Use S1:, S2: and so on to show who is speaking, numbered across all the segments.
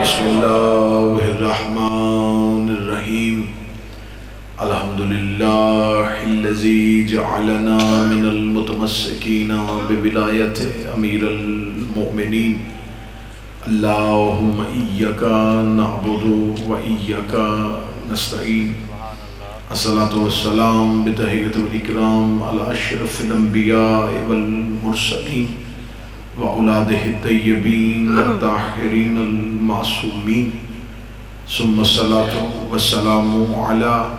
S1: بسم اللہ الرحمن الرحیم الحمدللہ الذی جعلنا من المتمسکین بولایت امیر المؤمنین اللہم ایاک نعبد و ایاک نستعین الصلاة والسلام بتحیت والاکرام علی اشرف الانبیاء والمرسلین وأولاده الطيبين الطاهرين المعصومين ثم الصلاة والسلام على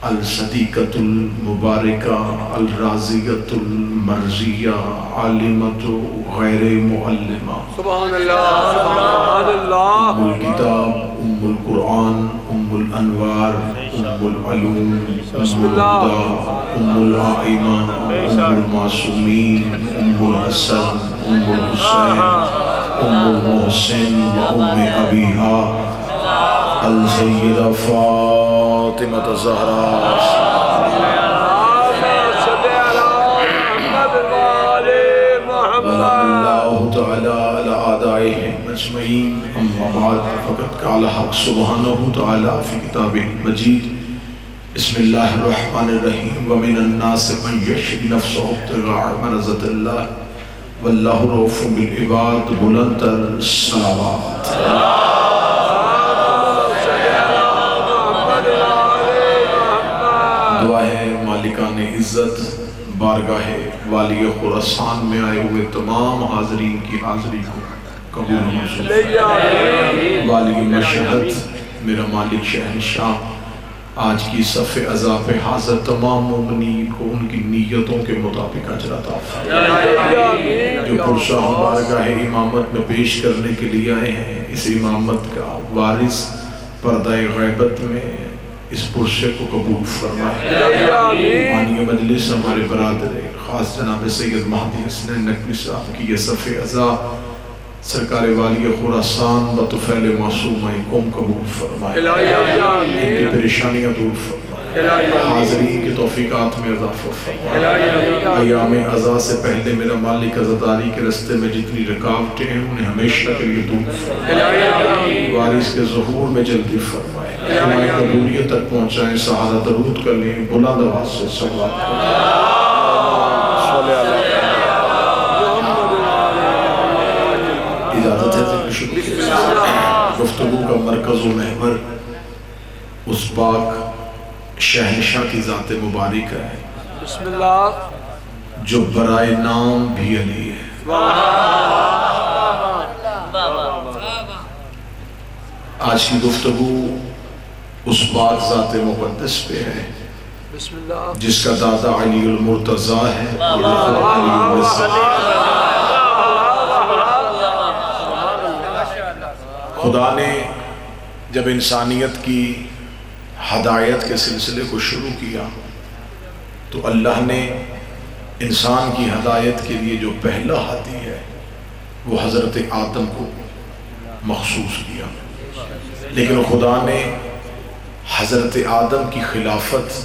S1: الصديقة المباركة الرازية المرزية عالمة غير معلمة
S2: سبحان الله سبحان الله
S1: أم الكتاب أم القرآن أم الأنوار أم العلوم أم الهدى أم الأئمة أم المعصومين أم الحسن أم الحسين أم المحسن وأم أبيها السيدة فاطمة الزهراء الله تعالى على أعدائهم أجمعين أما بعد فقد قال حق سبحانه تعالى في كتابه المجيد بسم الله الرحمن الرحيم ومن الناس من يشري نفسه ابتغاء مرضات الله والله رؤوف بالعباد بلند الصلوات دعا ہے مالکان عزت بارگاہ والی خراسان میں آئے ہوئے تمام حاضرین کی حاضری کو قبول منظور والی مشہد میرا مالک شہنشاہ آج کی صف عزا پہ حاضر تمام مومنین کو ان کی نیتوں کے مطابق اجر عطا فرمائے جو پرشاہ بارگاہ امامت میں پیش کرنے کے لیے آئے ہیں اس امامت کا وارث پردہ غیبت میں اس پرشے کو قبول فرمائے مانی مجلس ہمارے برادر خاص جناب سید مہدی حسنین نقوی صاحب کی یہ صف عزا سرکار والی خراسان و طفیل معصومہ قوم قبول فرمائے ان کی پریشانیاں دور فرمائے حاضرین کی توفیقات میں اضافہ فرمائے ایام عزا سے پہلے میرا مالک عزاداری کے رستے میں جتنی رکاوٹیں ہیں انہیں ہمیشہ کے لیے دور فرمائے وارث کے ظہور میں جلدی فرمائے ہماری قبولیت تک پہنچائیں سہارا درود کر لیں بلند آواز سے صلوات کریں اجازت ہے ذکر شروع گفتگو کا مرکز و محور اس پاک شہنشاہ کی ذات مبارک ہے
S2: بسم اللہ
S1: جو برائے نام بھی علی ہے آج کی گفتگو اس پاک ذات مقدس پہ ہے
S2: بسم اللہ
S1: جس کا دادا علی المرتضیٰ ہے علی المرتضیٰ خدا نے جب انسانیت کی ہدایت کے سلسلے کو شروع کیا تو اللہ نے انسان کی ہدایت کے لیے جو پہلا ہادی ہے وہ حضرت آدم کو مخصوص کیا لیکن خدا نے حضرت آدم کی خلافت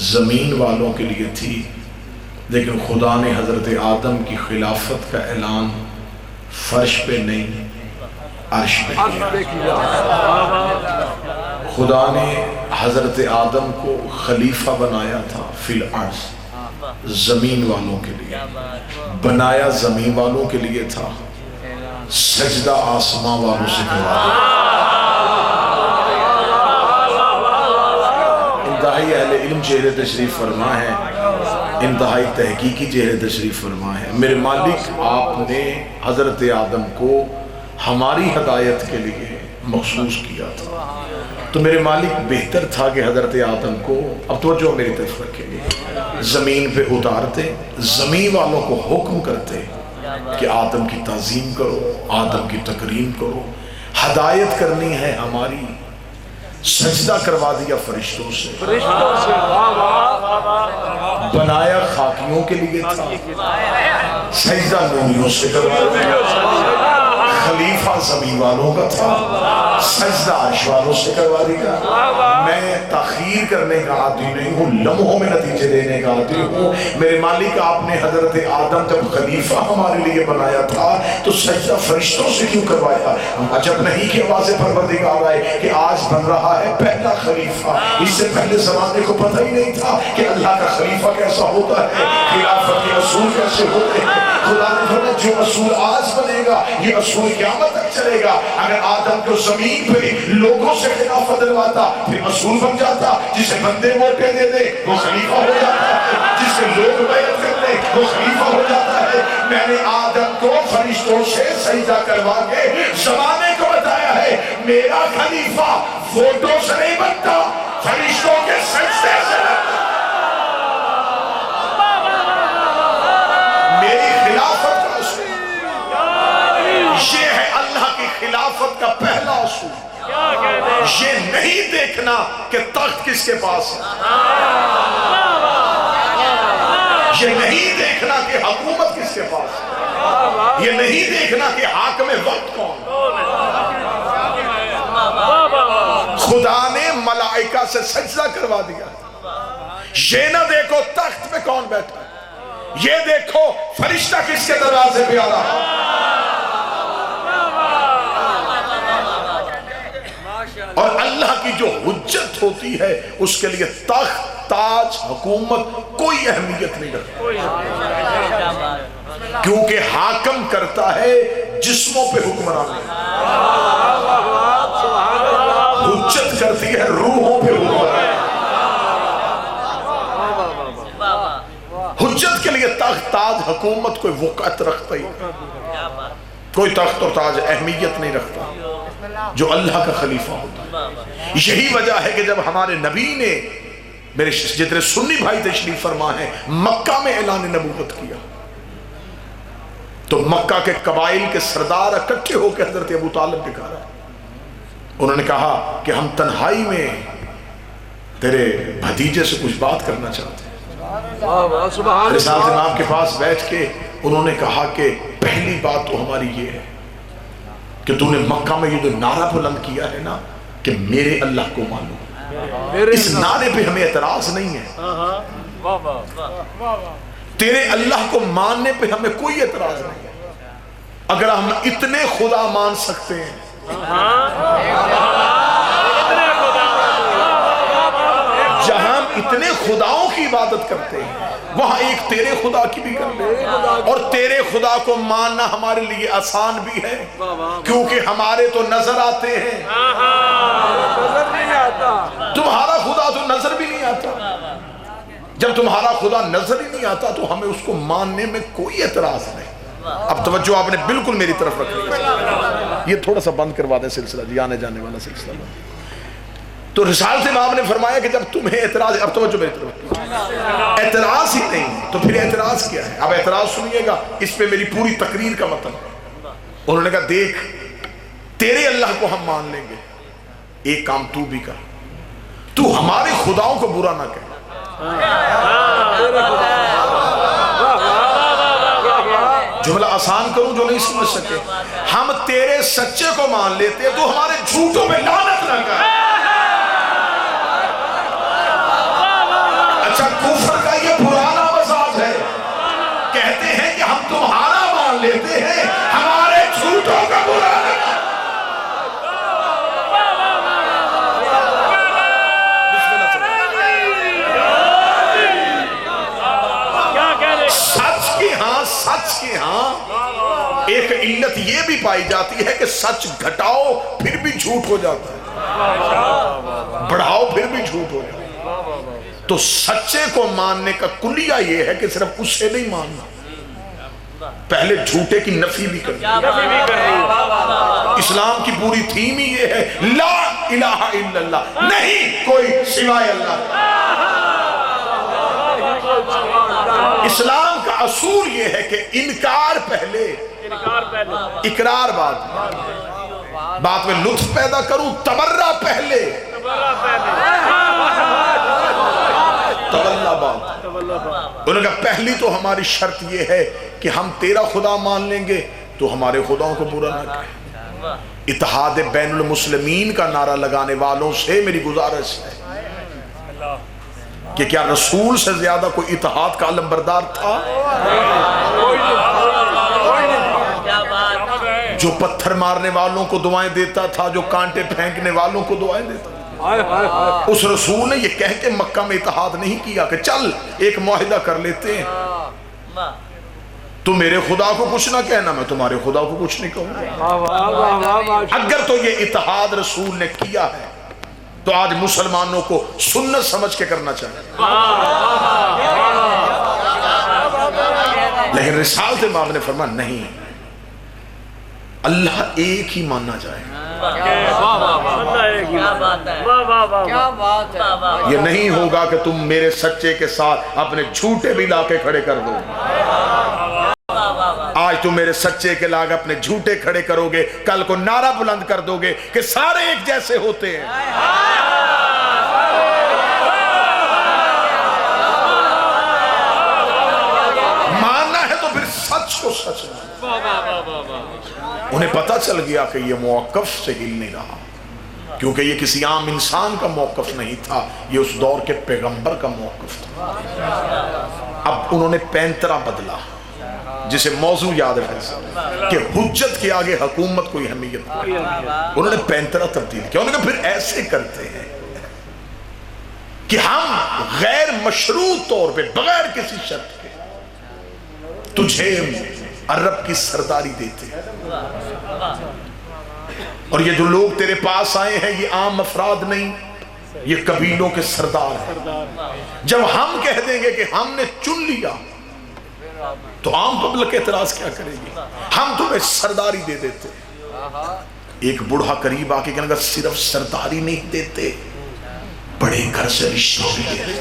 S1: زمین والوں کے لیے تھی لیکن خدا نے حضرت آدم کی خلافت کا اعلان فرش پہ نہیں عرش پہ کیا خدا نے حضرت آدم کو خلیفہ بنایا تھا فی الارض زمین والوں کے لیے بنایا زمین والوں کے لیے تھا سجدہ آسمان والوں سے کروایا انتہائی اہل علم چہرے تشریف فرما ہے انتہائی تحقیقی چہرے تشریف فرما ہے میرے مالک آپ نے حضرت آدم کو ہماری ہدایت کے لیے مخصوص کیا تھا تو میرے مالک بہتر تھا کہ حضرت آدم کو اب توجہ میری طرف رکھیں گے زمین پہ اتارتے زمین والوں کو حکم کرتے کہ آدم کی تعظیم کرو آدم کی تکریم کرو ہدایت کرنی ہے ہماری سجدہ کروا دیا فرشتوں سے بنایا خاکیوں کے لیے تھا سجدہ نوریوں سے کروا دیا خلیفہ زمین والوں کا تھا، سجدہ عرش والوں سے کروا دیا۔ میں تاخیر کرنے کا عادی نہیں ہوں، لمحوں میں نتیجے دینے کا عادی ہوں۔ میرے مالک آپ نے حضرت آدم جب خلیفہ ہمارے لیے بنایا تھا تو سجدہ فرشتوں سے کیوں کروایا؟ عجب نہیں کہ آواز پروردگار آئے کہ آج بن رہا ہے پہلا خلیفہ۔ اس سے پہلے زمانے کو پتہ ہی نہیں تھا کہ اللہ کا خلیفہ کیسا ہوتا ہے، خلافت کے اصول کیسے ہوتے ہیں۔ خدا نے فرمایا جو اصول آج بنے گا یہ اصول قیامت تک چلے گا۔ اگر آدم کو زمین پہ لوگوں سے خلافت دلواتا پھر اصول بن جاتا، جسے بندے ووٹیں دے دے وہ خلیفہ ہو جاتا ہے، جسے لوگ بیعت کر لے وہ خلیفہ ہو جاتا ہے۔ میں نے آدم کو فرشتوں سے سجدہ کروا کے زمانے کو بتایا ہے میرا خلیفہ ووٹوں سے نہیں بنتا، فرشتوں کے سجدے سے بنتا۔ میری خلافت کا اصول یہ ہے، اللہ کی خلافت کا پہلا اصول یہ نہیں دیکھنا کہ تخت کس کے پاس ہے، یہ نہیں دیکھنا کہ حکومت کس کے پاس ہے، یہ نہیں دیکھنا کہ حاکم وقت کون۔ خدا نے ملائکہ سے سجدہ کروا دیا، یہ نہ دیکھو تخت پہ کون بیٹھا، یہ دیکھو فرشتہ کس کے دروازے پہ آ رہا۔ اور اللہ کی جو حجت ہوتی ہے اس کے لیے تخت، تاج، حکومت کوئی اہمیت نہیں رکھتا، کیونکہ حاکم کرتا ہے جسموں پہ حکمرانی، حجت کرتی ہے روحوں پہ حکمرانی۔ حجت کے لیے تخت، تاج، حکومت کوئی وقت رکھتا ہی، کوئی تخت اور تاج اہمیت نہیں رکھتا جو اللہ کا خلیفہ ہوتا ہے۔ یہی وجہ ہے کہ جب ہمارے نبی نے، میرے جتنے سنی بھائی تشریف فرما ہیں، مکہ میں اعلان نبوت کیا تو مکہ کے قبائل کے سردار اکٹھے ہو کے حضرت ابو طالب کے گھر آئے۔ انہوں نے کہا کہ ہم تنہائی میں تیرے بھتیجے سے کچھ بات کرنا چاہتے ہیں۔ رسالت امام کے پاس بیٹھ کے انہوں نے کہا کہ پہلی بات تو ہماری یہ ہے کہ تو نے مکہ میں یہ جو نعرہ بلند کیا ہے نا کہ میرے اللہ کو مانو، اس نعرے پہ ہمیں اعتراض نہیں ہے، تیرے اللہ کو ماننے پہ ہمیں کوئی اعتراض نہیں ہے۔ اگر ہم اتنے خدا مان سکتے ہیں جہاں ہم اتنے خداؤں کی عبادت کرتے ہیں وہاں ایک تیرے خدا کی بھی کر لیں، اور تیرے خدا کو ماننا ہمارے لیے آسان بھی ہے کیونکہ ہمارے تو نظر آتے ہیں، تمہارا خدا تو نظر بھی نہیں آتا۔ جب تمہارا خدا نظر ہی نہیں آتا تو ہمیں اس کو ماننے میں کوئی اعتراض نہیں۔ اب توجہ آپ نے بالکل میری طرف رکھنی ہے، یہ تھوڑا سا بند کروا دیں سلسلہ، جی آنے جانے والا سلسلہ۔ تو رسالت امام نے فرمایا کہ جب تمہیں اعتراض ہے، اب توجہ میری طرف، اعتراض ہی نہیں تو پھر اعتراض کیا ہے؟ اب اعتراض سنیے گا، اس پہ میری پوری تقریر کا مطلب۔ انہوں نے کہا دیکھ تیرے اللہ کو ہم مان لیں گے، ایک کام تو بھی کر، تو ہمارے خداؤں کو برا نہ کہے۔ جملہ آسان کروں جو نہیں سمجھ سکے، ہم تیرے سچے کو مان لیتے تو ہمارے جھوٹوں میں لعنت نہ کر۔ اچھا کفر کا یہ پرانا مزاج ہے، کہتے ہیں کہ ہم تمہارا مان لیتے ہیں ہمارے جھوٹوں کا برا نہ کر۔ سچ کی ہاں ایک علت یہ بھی پائی جاتی ہے کہ سچ گھٹاؤ پھر بھی جھوٹ ہو جاتا ہے، بڑھاؤ پھر بھی جھوٹ ہو جاتا ہے۔ تو سچے کو ماننے کا کلیہ یہ ہے کہ صرف اسے نہیں ماننا، پہلے جھوٹے کی نفی بھی کرنی۔ اسلام کی پوری تھیم ہی یہ ہے لا الہ الا اللہ، نہیں کوئی سوائے اللہ۔ اسلام کا اصول یہ ہے کہ انکار پہلے، اقرار بعد، بات میں لطف پیدا کروں، تبرہ پہلے، تولہ بعد۔ انہوں نے کہا پہلی تو ہماری شرط یہ ہے کہ ہم تیرا خدا مان لیں گے تو ہمارے خداؤں کو برا نہ کہے۔ اتحاد بین المسلمین کا نعرہ لگانے والوں سے میری گزارش ہے کہ کیا رسول سے زیادہ کوئی اتحاد کا علمبردار تھا؟ جو پتھر مارنے والوں کو دعائیں دیتا تھا، جو کانٹے پھینکنے والوں کو دعائیں دیتا تھا، اس رسول نے یہ کہہ کے مکہ میں اتحاد نہیں کیا کہ چل ایک معاہدہ کر لیتے ہیں، تو میرے خدا کو کچھ نہ کہنا، میں تمہارے خدا کو کچھ نہیں کہوں۔ اگر تو یہ اتحاد رسول نے کیا ہے تو آج مسلمانوں کو سنت سمجھ کے کرنا چاہیے، لیکن رسالت امام نے فرمایا نہیں، اللہ ایک ہی ماننا جائے۔ یہ نہیں ہوگا کہ تم میرے سچے کے ساتھ اپنے جھوٹے بھی لا کے کھڑے کر دو۔ آج تم میرے سچے کے لاگ اپنے جھوٹے کھڑے کرو گے، کل کو نعرہ بلند کر دو گے کہ سارے ایک جیسے ہوتے ہیں۔ ماننا ہے تو پھر سچ کو سچ ماننا۔ انہیں پتہ چل گیا کہ یہ موقف سے ہل نہیں رہا، کیونکہ یہ کسی عام انسان کا موقف نہیں تھا، یہ اس دور کے پیغمبر کا موقف تھا۔ اب انہوں نے پینترا بدلا، جسے موضوع یاد رکھیں کہ حجت کے آگے حکومت کوئی اہمیت نہیں، انہوں نے پینترا تبدیل کیا۔ انہوں نے کہا پھر ایسے کرتے ہیں کہ ہم غیر مشروع طور پہ بغیر کسی شرط کے تجھے عرب کی سرداری دیتے ہیں، اور یہ جو لوگ تیرے پاس آئے ہیں یہ عام افراد نہیں، یہ قبیلوں کے سردار ہیں۔ جب ہم کہہ دیں گے کہ ہم نے چن لیا تو عام پبلک اعتراض کیا کرے گی، ہم تمہیں سرداری دے دیتے۔ ایک بوڑھا قریب آ کے کہنے لگا صرف سرداری نہیں دیتے، بڑے گھر سے رشتہ بھی دیتے۔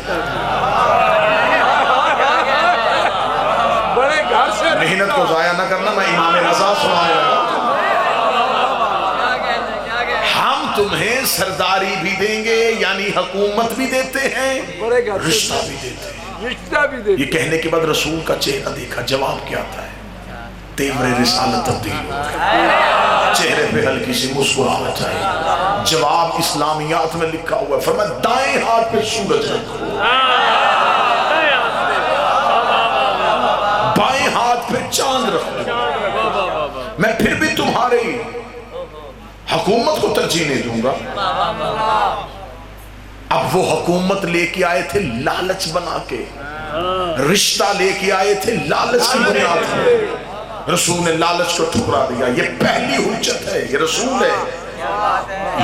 S1: محنت کو ضائع نہ کرنا، میں امام رضا سنایا گا۔ ہم تمہیں سرداری بھی دیں گے، یعنی حکومت بھی دیتے ہیں، رشتہ بھی دیتے ہیں۔ یہ کہنے کے بعد رسول کا چہرہ دیکھا، جواب کیا آتا ہے؟ تیمر رسالت تبدیل ہو گیا، چہرے پہ ہلکی سی مسکراہٹ آئی۔ جواب اسلامیات میں لکھا ہوا ہے، فرمایا دائیں ہاتھ پہ سورج رکھو، بائیں ہاتھ پہ چاند رکھو، میں پھر بھی تمہاری حکومت کو ترجیح نہیں دوں گا۔ اب وہ حکومت لے کے آئے تھے لالچ بنا کے، رشتہ لے کے آئے تھے لالچ کی بنیاد پر، رسول نے لالچ کو ٹھکرا دیا۔ یہ پہلی حجت ہے، یہ رسول ہے،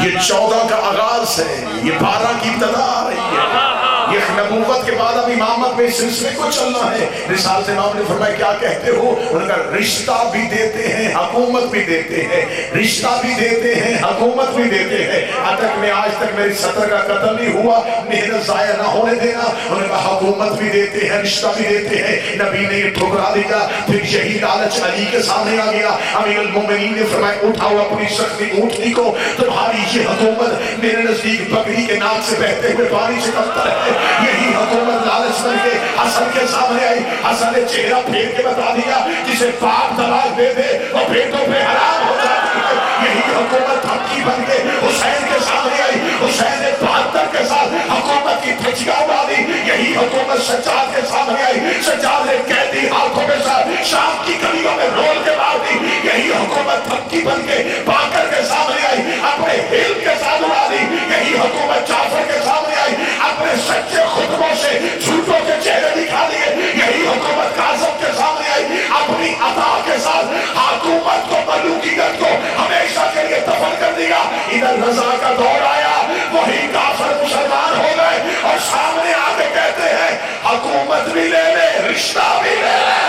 S1: یہ 14 کا آغاز ہے، یہ 12 کی ابتدا آ رہی ہے۔ یہ نبوت کے بعد اب امامت میں اس سلسلے کو چلنا ہے۔ رسالت امام نے فرمایا کیا کہتے ہو؟ انہوں نے کہا رشتہ بھی دیتے ہیں، حکومت بھی دیتے ہیں، رشتہ بھی دیتے ہیں، حکومت بھی دیتے ہیں۔ تک میں آج تک میری سطر کا قتل نہیں ہوا، محنت ضائع نہ ہونے دینا۔ انہوں نے کہا حکومت بھی دیتے ہیں، رشتہ بھی دیتے ہیں۔ نبی نے یہ ٹھکرا دیا، پھر یہی لالچ علی کے سامنے آ گیا۔ امیر المومنین نے فرمایا اٹھاؤ اپنی سختی اونٹنی کو، تمہاری یہ حکومت میرے نزدیک بکری کے ناک سے بہتے ہوئے پانی سے کمتر ہے۔ یہی حکومت لالچ بن کے حسن کے سامنے آئی۔ حسن نے چہرہ پھیر کے بتا دیا جسے پاک طلاق دے دے وہ بیٹوں پہ حرام ہو جاتی ہے۔ یہی حکومت دھمکی بن کے حسین کے سامنے آئی۔ حسین نے 72 کے ساتھ حکومت کی دھجیاں اڑا دی۔ یہی حکومت سجاد کے سامنے آئی۔ سجاد نے قیدی ہاتھوں کے ساتھ شام کی گلیوں میں رول کے مار دی۔ یہی حکومت دھمکی بن کے باقر کے سامنے آئی، اپنے ہل کے ساتھ اڑا دی۔ یہی حکومت جعفر کے سامنے آئی، اپنے سچے خطبوں سے جھوٹوں کے چہرے دکھا دیے۔ یہی حکومت قاسم کے سامنے آئی، اپنی عطا کے ساتھ حکومت کو ملوکیت کو ہمیشہ کے لیے دفن کر دیا۔ ادھر رضا کا دور آیا، وہی کافر مسلمان ہو گئے اور سامنے آ کے کہتے ہیں حکومت بھی لے لے، رشتہ بھی لے لے۔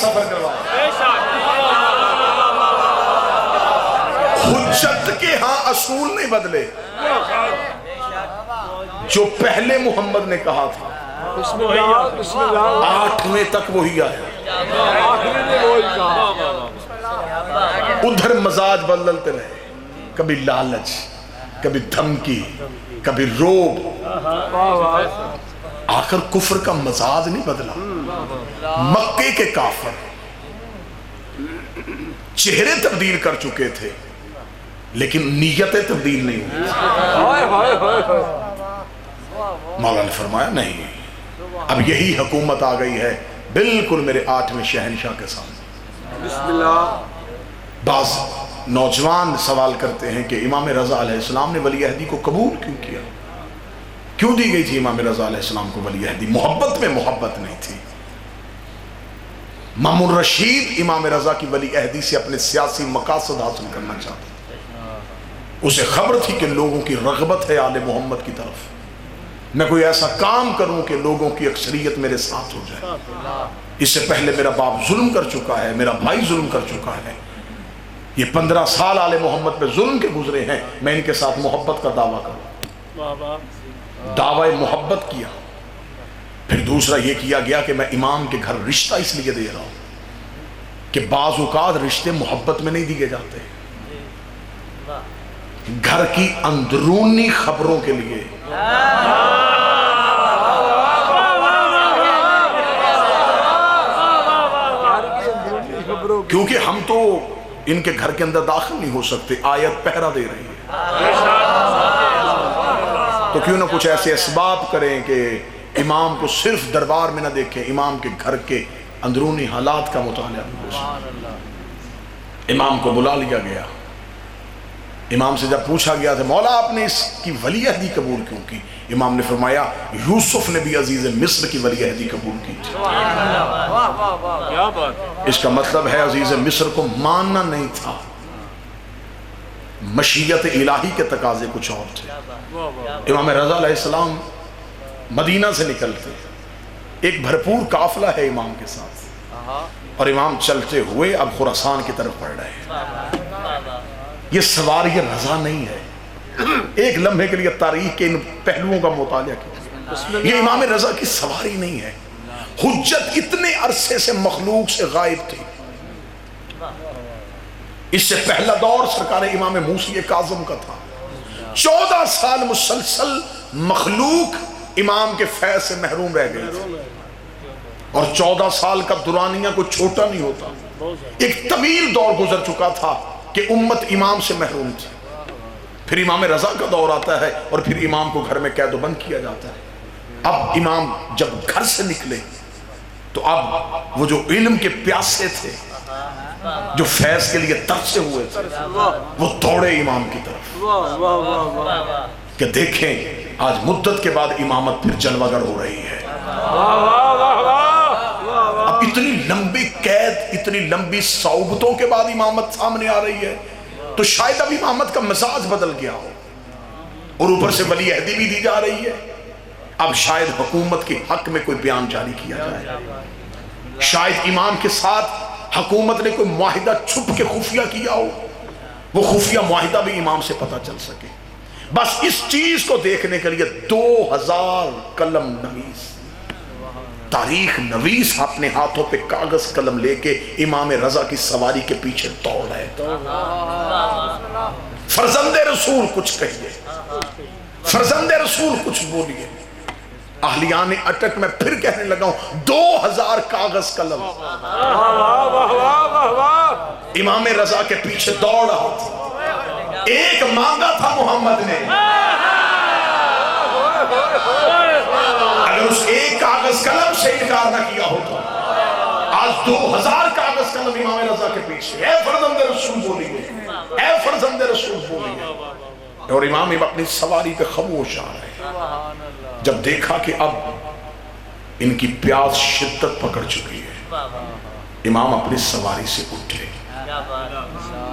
S1: سفر کروایا حجت کے ہاں اصول نہیں بدلے، جو پہلے محمد نے کہا تھا 8ویں تک وہی آیا۔ ادھر مزاج بدلتے رہے، کبھی لالچ،
S3: کبھی دھمکی، کبھی روب، آخر کفر کا مزاج نہیں بدلا. مکے کے کافر چہرے تبدیل کر چکے تھے لیکن نیتیں تبدیل نہیں ہوئی. مولا نے فرمایا نہیں، اب یہی حکومت آ گئی ہے بالکل میرے 8ویں شہنشاہ کے سامنے.
S2: بسم اللہ.
S3: بعض نوجوان سوال کرتے ہیں کہ امام رضا علیہ السلام نے ولی عہدی کو قبول کیوں کیا؟ کیوں دی گئی تھی امام رضا علیہ السلام کو ولی عہدی؟ محبت میں محبت نہیں تھی. مامون رشید امام رضا کی ولی عہدی سے اپنے سیاسی مقاصد حاصل کرنا چاہتا. اسے خبر تھی کہ لوگوں کی رغبت ہے آل محمد کی طرف، میں کوئی ایسا کام کروں کہ لوگوں کی اکثریت میرے ساتھ ہو جائے. اس سے پہلے میرا باپ ظلم کر چکا ہے، میرا بھائی ظلم کر چکا ہے، یہ 15 سال آل محمد پہ ظلم کے گزرے ہیں، میں ان کے ساتھ محبت کا دعویٰ کروں. دعوی محبت کیا. پھر دوسرا یہ کیا گیا کہ میں امام کے گھر رشتہ اس لیے دے رہا ہوں کہ بعض اوقات رشتے محبت میں نہیں دیے جاتے، گھر کی اندرونی خبروں کے لیے. کیونکہ ہم تو ان کے گھر کے اندر داخل نہیں ہو سکتے، آیت پہرا دے رہی ہے، تو کیوں نہ کچھ ایسے اسباب کریں کہ امام کو صرف دربار میں نہ دیکھیں، امام کے گھر کے اندرونی حالات کا مطالعہ بھی ہو سکے. امام کو بلا لیا گیا. امام سے جب پوچھا گیا تھا مولا آپ نے اس کی ولی عہدی قبول کیوں کی؟ امام نے فرمایا یوسف نے بھی عزیز مصر کی ولی عہدی قبول کی تھی. اس کا مطلب ہے عزیز مصر کو ماننا نہیں تھا، مشیت الہی کے تقاضے کچھ اور تھے. امام رضا علیہ السلام مدینہ سے نکلتے، ایک بھرپور قافلہ ہے امام کے ساتھ، اور امام چلتے ہوئے اب خراسان کی طرف بڑھ رہے ہیں. یہ سواری رضا نہیں ہے. ایک لمحے کے لیے تاریخ کے ان پہلوؤں کا مطالعہ کیا. یہ امام رضا کی سواری نہیں ہے. حجت اتنے عرصے سے مخلوق سے غائب تھی. اس سے پہلا دور سرکار امام موسی کاظم کا تھا. 14 سال مسلسل مخلوق امام کے فیض سے محروم رہ گئی تھی، اور 14 سال کا دورانیہ کوئی چھوٹا نہیں ہوتا. ایک طویل دور گزر چکا تھا کہ امت امام سے محروم تھی. پھر امام رضا کا دور آتا ہے اور پھر امام کو گھر میں قید و بند کیا جاتا ہے. اب امام جب گھر سے نکلے تو اب وہ جو علم کے پیاسے تھے، جو فیض کے لیے ترسے ہوئے تھے، وہ دوڑے امام کی طرف کہ دیکھیں آج مدت کے بعد امامت پھر جلوگر ہو رہی ہے. اب اتنی لمبی قید، اتنی لمبی صعوبتوں کے بعد امامت سامنے آ رہی ہے، تو شاید اب امامت کا مزاج بدل گیا ہو، اور اوپر سے ولی عہدی بھی دی جا رہی ہے. اب شاید حکومت کے حق میں کوئی بیان جاری کیا جائے، شاید امام کے ساتھ حکومت نے کوئی معاہدہ چھپ کے خفیہ کیا ہو، وہ خفیہ معاہدہ بھی امام سے پتہ چل سکے. بس اس چیز کو دیکھنے کے لیے 2000 قلم نویس، تاریخ نویس اپنے ہاتھوں پہ کاغذ قلم لے کے امام رضا کی سواری کے پیچھے دوڑ رہے. فرزند رسول کچھ کہیے، فرزند رسول کچھ بولیے. اہلیان اٹک میں پھر کہنے لگا ہوں 2000 کاغذ قلم امام رضا کے پیچھے دوڑ رہا تھا. ایک مانگا تھا محمد نے، اگر اس ایک کاغذ قلم سے انکار نہ کیا ہوتا، آج 2000 کاغذ قلم امام رضا کے پیچھے. اے فرزند رسول بولیے، اے فرزند رسول بولیے. اور امام اپنی سواری پہ خاموش آ رہے. جب دیکھا کہ اب ان کی پیاس شدت پکڑ چکی ہے، امام اپنی سواری سے اٹھے،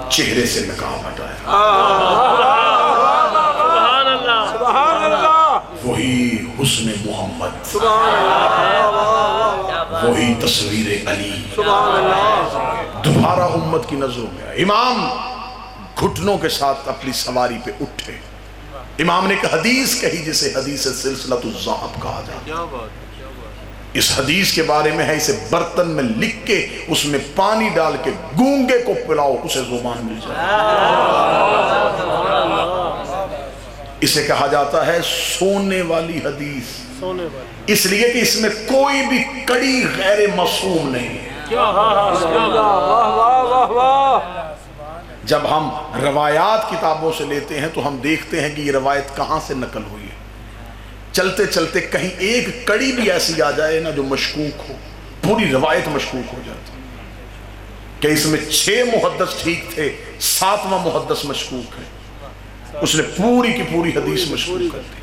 S3: چہرے سے نقاب ہٹایا. وہی حسن محمد، وہی تصویر علی دوبارہ امت کی نظروں میں. امام گھٹنوں کے ساتھ اپنی سواری پہ اٹھے. امام نے ایک حدیث کہی جسے حدیث سلسلۃ الذہب کہا جاتا ہے. اس حدیث کے بارے میں ہے اسے برتن میں لکھ کے اس میں پانی ڈال کے گونگے کو پلاؤ، اسے زبان مل جائے. اسے کہا جاتا ہے سونے والی حدیث، اس لیے کہ اس میں کوئی بھی کڑی غیر معصوم نہیں ہے۔ جب ہم روایات کتابوں سے لیتے ہیں تو ہم دیکھتے ہیں کہ یہ روایت کہاں سے نقل ہوئی ہے، چلتے چلتے کہیں ایک کڑی بھی ایسی آ جائے نا جو مشکوک ہو، پوری روایت مشکوک ہو جاتی کہ اس میں 6 محدث ٹھیک تھے، 7واں محدث مشکوک ہے، اس نے پوری کی پوری حدیث مشکوک کر دی۔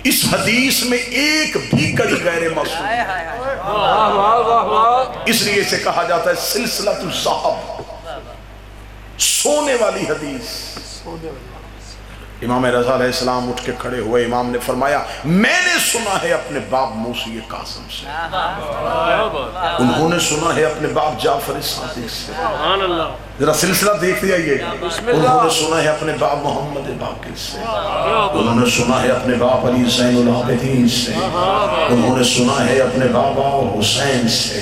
S3: اس حدیث میں ایک بھی کڑی غیر معصوم، اس لیے اسے کہا جاتا ہے سلسلۃ الذھب، سونے والی حدیث۔ امام رضا علیہ السلام اٹھ کے کھڑے ہوئے، امام نے فرمایا میں نے سنا ہے اپنے باپ موسی قاسم سے، انہوں نے سنا ہے اپنے باپ جعفر صادق سے، ذرا سلسلہ دیکھ جائیے، انہوں نے سنا ہے اپنے باپ محمد باقر سے، انہوں نے سنا ہے اپنے باپ علی زین العابدین سے، انہوں نے سنا ہے اپنے بابا حسین سے،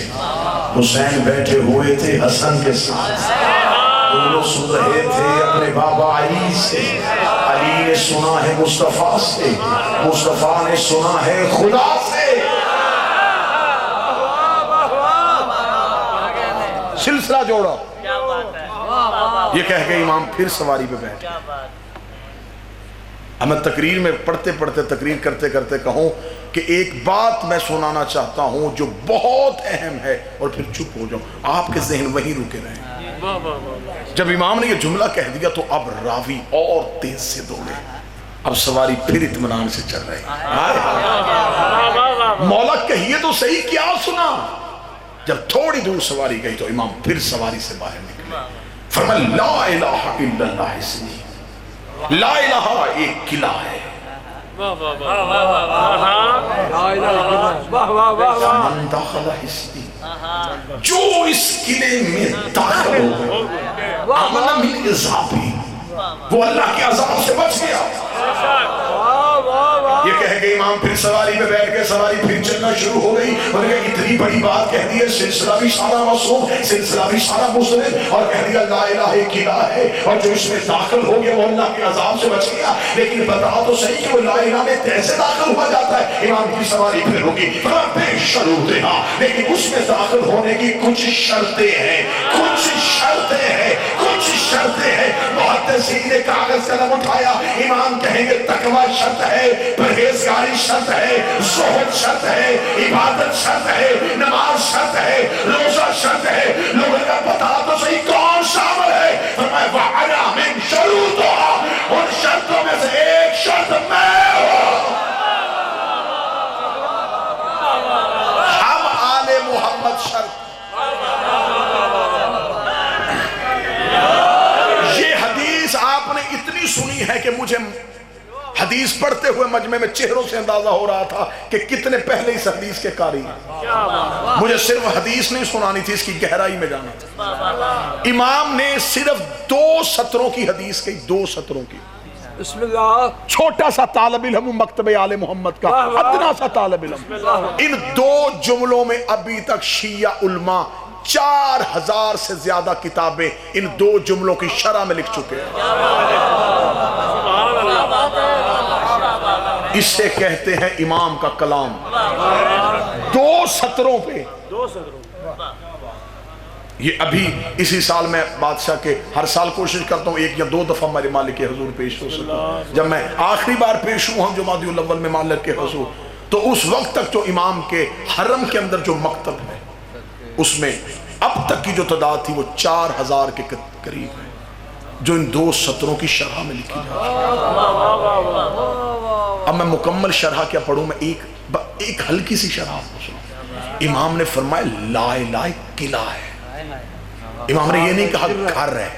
S3: حسین بیٹھے ہوئے تھے حسن کے ساتھ، انہوں سن رہے تھے اپنے بابا علی سے، علی نے سنا ہے مصطفیٰ سے، مصطفیٰ نے سنا ہے خدا سے۔ سلسلہ جوڑا، یہ کہہ کے امام پھر سواری پہ بیٹھ گئے۔ اب میں تقریر میں پڑھتے پڑھتے تقریر کرتے کرتے کہوں کہ ایک بات میں سنانا چاہتا ہوں جو بہت اہم ہے، اور پھر چپ ہو جاؤں، آپ کے ذہن وہیں رکے رہیں۔ جب امام نے یہ جملہ کہہ دیا تو اب راوی اور تیز سے دوڑے، اب سواری پھر اطمینان سے چل رہی۔ مولا کہیے تو صحیح کیا سنا؟ جب تھوڑی دور سواری گئی تو امام پھر سواری سے باہر نکلے، فرمایا لا الہ الا اللہ اسمی، لا الہ ایک قلعہ ہے، من داخل حسنی، جو اس قلعے میں داخل ہو امن من عذابی، وہ اللہ کے عذاب سے بچ گیا۔ یہ کہہ کے امام پھر سواری پہ بیٹھ کے سواری پھر چلنا شروع ہو گئی، اور کہ اتنی بڑی بات کہہ دی ہے، سلسلہ بھی سارا معصوم، سلسلہ بھی سارا مسلم، اور کہہ دیا لا الہ ایک قلعہ ہے، اور جو اس میں داخل ہو گیا وہ اللہ کے عذاب سے بچ گیا۔ لیکن بتا تو صحیح کہ وہ لا الہ میں کیسے داخل ہوا جاتا ہے؟ امام کی سواری پھر ہوگی، بے شروط ہے، لیکن اس میں داخل ہونے کی کچھ شرطیں ہیں، کچھ شرطیں ہیں، کچھ شرطیں ہیں۔ محدثین نے کاغذ قلم اٹھایا، امام کہیں گے تقویٰ شرط ہے، پرہیزگاری شرط ہے، زہد شرط ہے، عبادت شرط ہے، نماز شرط ہے، روزہ شرط ہے۔ لوگوں کا بتا تو صحیح کون شامل ہے؟ فرمایا وَعَلَى مِن شَرُوطُهَا، ان شرطوں میں سے ایک شرط میں ہوں، ہم آل محمد شرط۔ یہ حدیث آپ نے اتنی سنی ہے کہ مجھے حدیث پڑھتے ہوئے مجمع میں چہروں سے اندازہ ہو رہا تھا کہ کتنے پہلے اس حدیث کے قاری ہیں۔ مجھے صرف حدیث نہیں سنانی تھی، اس کی گہرائی میں جانا تھا۔ امام نے صرف 2 سطروں کی حدیث کی، 2 سطروں کی۔
S2: بسم اللہ،
S3: چھوٹا سا طالب علم مکتب آل محمد کا، ادنا سا طالب علم، ان 2 جملوں میں ابھی تک شیعہ علماء 4000 سے زیادہ کتابیں ان 2 جملوں کی شرح میں لکھ چکے ہیں۔ اس سے کہتے ہیں امام کا کلام، 2 سطروں پہ۔ یہ ابھی اسی سال میں بادشاہ کے ہر سال کوشش کرتا ہوں 1 یا 2 دفعہ میرے مالک کے حضور پیش ہو سکتا۔ جب میں آخری بار پیش ہوں ہم جمادی الاول میں مالک کے حضور، تو اس وقت تک جو امام کے حرم کے اندر جو مکتب ہے اس میں اب تک کی جو تعداد تھی وہ 4000 کے قریب ہے، جو ان 2 سطروں کی شرح میں لکھی جاتی ہے۔ اب میں مکمل شرح کیا پڑھوں، میں ایک ہلکی سی شرح آپ کو سنوں۔ امام نے فرمایا لا الہ قلعہ ہے، امام نے یہ نہیں کہا گھر ہے،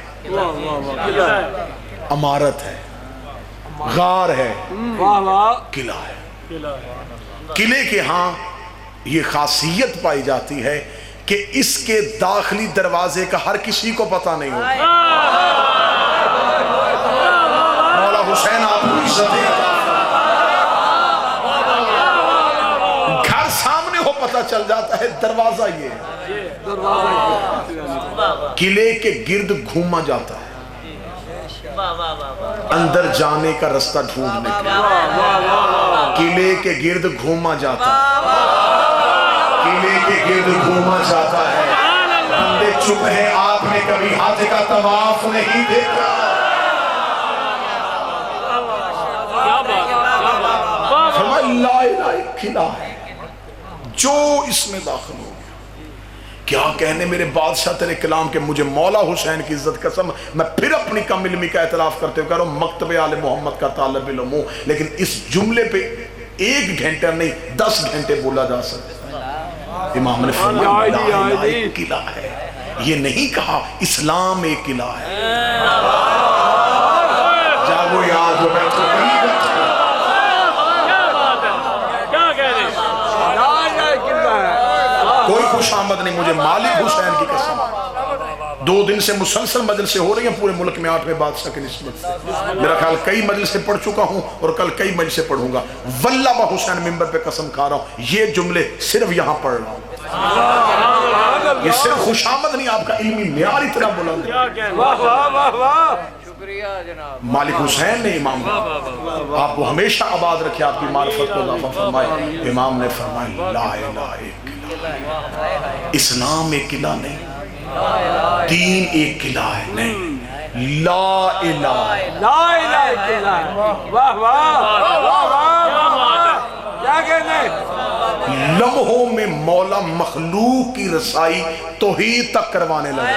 S3: عمارت ہے، غار ہے، قلعہ ہے۔ قلعے کے ہاں یہ خاصیت پائی جاتی ہے کہ اس کے داخلی دروازے کا ہر کسی کو پتہ نہیں ہوتا۔ مولا حسین آپ کو عزت ہے، گھر سامنے ہو پتہ چل جاتا ہے، دروازہ یہ ہے، قلعے کے گرد گھوما جاتا ہے، اندر جانے کا رستہ ڈھونڈنے کے قلعے کے گرد گھوما جاتا ہے، قلعے کے گرد گھوما جاتا ہے۔ بندے چپ ہیں، آپ نے کبھی حج کا طواف نہیں دیکھا۔ فرمایا لا الہ ایک قلعہ ہے جو اس میں داخل ہو گیا۔ کیا کہنے میرے بادشاہ تیرے کلام کے، مجھے مولا حسین کی عزت قسم، میں پھر اپنی کم علمی کا اعتراف کرتے ہوئے کہہ رہا ہوں مکتب آل محمد کا طالب علم ہوں، لیکن اس جملے پہ 1 گھنٹہ نہیں 10 گھنٹے بولا جا سکتا۔ امام نے فرمایا لا الہ ایک قلعہ ہے، یہ نہیں کہا اسلام ایک قلعہ ہے۔ جاگو یاد ہو بیٹھو کوئی خوش آمد نہیں، مجھے مالک حسین کی قسم 2 دن سے مسلسل مجلسیں ہو رہی ہیں پورے ملک میں 8ویں بادشاہ کی نسبت سے۔ میرا خیال کئی مجلسیں پڑھ چکا ہوں اور کل کئی مجلسیں پڑھوں گا۔ واللہ با حسین ممبر پہ قسم کھا رہا ہوں، یہ جملے صرف یہاں پڑھ رہا ہوں۔ یہ صرف خوش آمد نہیں، آپ کا علمی معیار اتنا بلند ہے۔ مالک حسین نے امام کو آپ کو ہمیشہ آباد رکھے، آپ کی معرفت کو اضافہ فرمائے۔ امام نے فرمایا لا الہ ایک قلعہ، اسلام ایک قلعہ نہیں، دین ایک قلعہ ہے نہیں، لا الہ
S2: لا الہ الا اللہ۔ واہ واہ واہ واہ، کیا کہنے؟
S3: لمحوں میں مولا مخلوق کی رسائی توحید تک کروانے لگا۔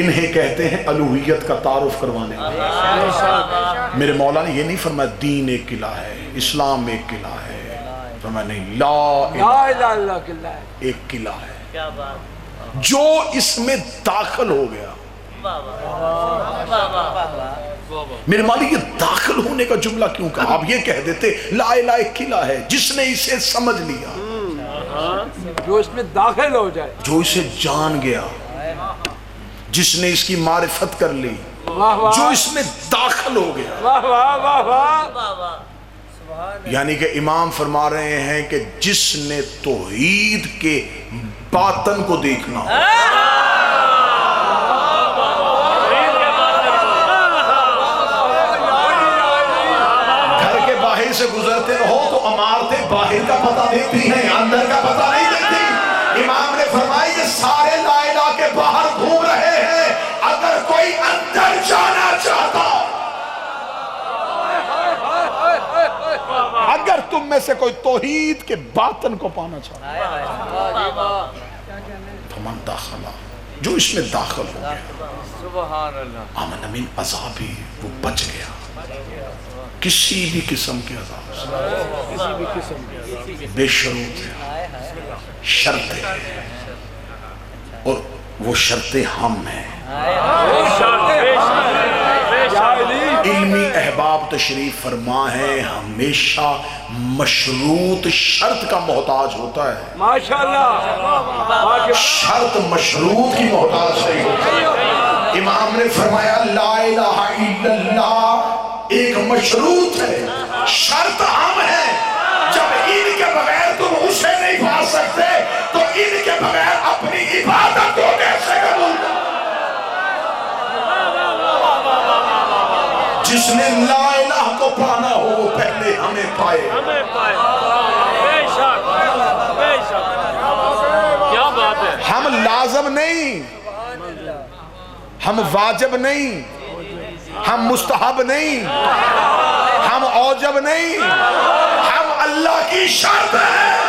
S3: انہیں کہتے ہیں الوہیت کا تعارف کروانے لگا۔ میرے مولا نے یہ نہیں فرمایا دین ایک قلعہ ہے، اسلام ایک قلعہ ہے، فرمایا نہیں لا الہ
S2: الا اللہ قلعہ ہے،
S3: ایک قلعہ ہے جو اس میں داخل ہو گیا۔ میرے مالک یہ داخل ہونے کا جملہ کیوں کہا؟ آپ یہ کہہ دیتے لا الہ ایک قلعہ ہے جس نے اسے سمجھ لیا،
S2: جو اس میں داخل ہو جائے،
S3: جو اسے جان گیا، جس نے اس کی معرفت کر لی، جو اس میں داخل ہو گیا۔
S2: واہ واہ واہ واہ،
S3: یعنی کہ امام فرما رہے ہیں کہ جس نے توحید کے باطن کو دیکھنا ہو، گھر کے باہر سے گزرتے رہو تو عمارتیں باہر کا پتہ دیتی ہیں، اندر کا پتہ نہیں دیتی۔ امام نے فرمایا یہ سارے لا الہ کے باہر گھوم رہے ہیں، اگر کوئی اندر جانا چاہتا، اگر تم میں سے کوئی توحید کے باطن کو پانا چاہتا، فمن داخلہ، جو اس میں داخل ہو گیا،
S2: سبحان اللہ،
S3: آمن من عذابی، وہ بچ گیا کسی بھی قسم کے عذاب سے،
S2: کسی بھی قسم کی
S3: بے شروط ہے، شرط ہے، اور وہ شرطیں ہم ہیں۔ علمی احباب تشریف فرما ہے، ہمیشہ مشروط شرط کا محتاج ہوتا ہے،
S2: ماشاءاللہ،
S3: شرط مشروط کی محتاج نہیں ہوتی۔ امام نے فرمایا لا الہ الا اللہ ایک مشروط ہے، شرط ہم ہے، جب ان کے بغیر تم اسے نہیں پا سکتے تو ان کے بغیر اپنی عبادت کو کیسے قبول کرو؟ جس نے لا الہ کو پانا ہو وہ پہلے ہمیں پائے۔
S2: بے شک، بے شک، کیا بات ہے۔
S3: ہم لازم نہیں، ہم واجب نہیں، ہم مستحب نہیں، ہم اوجب نہیں، ہم اللہ کی شرط ہے۔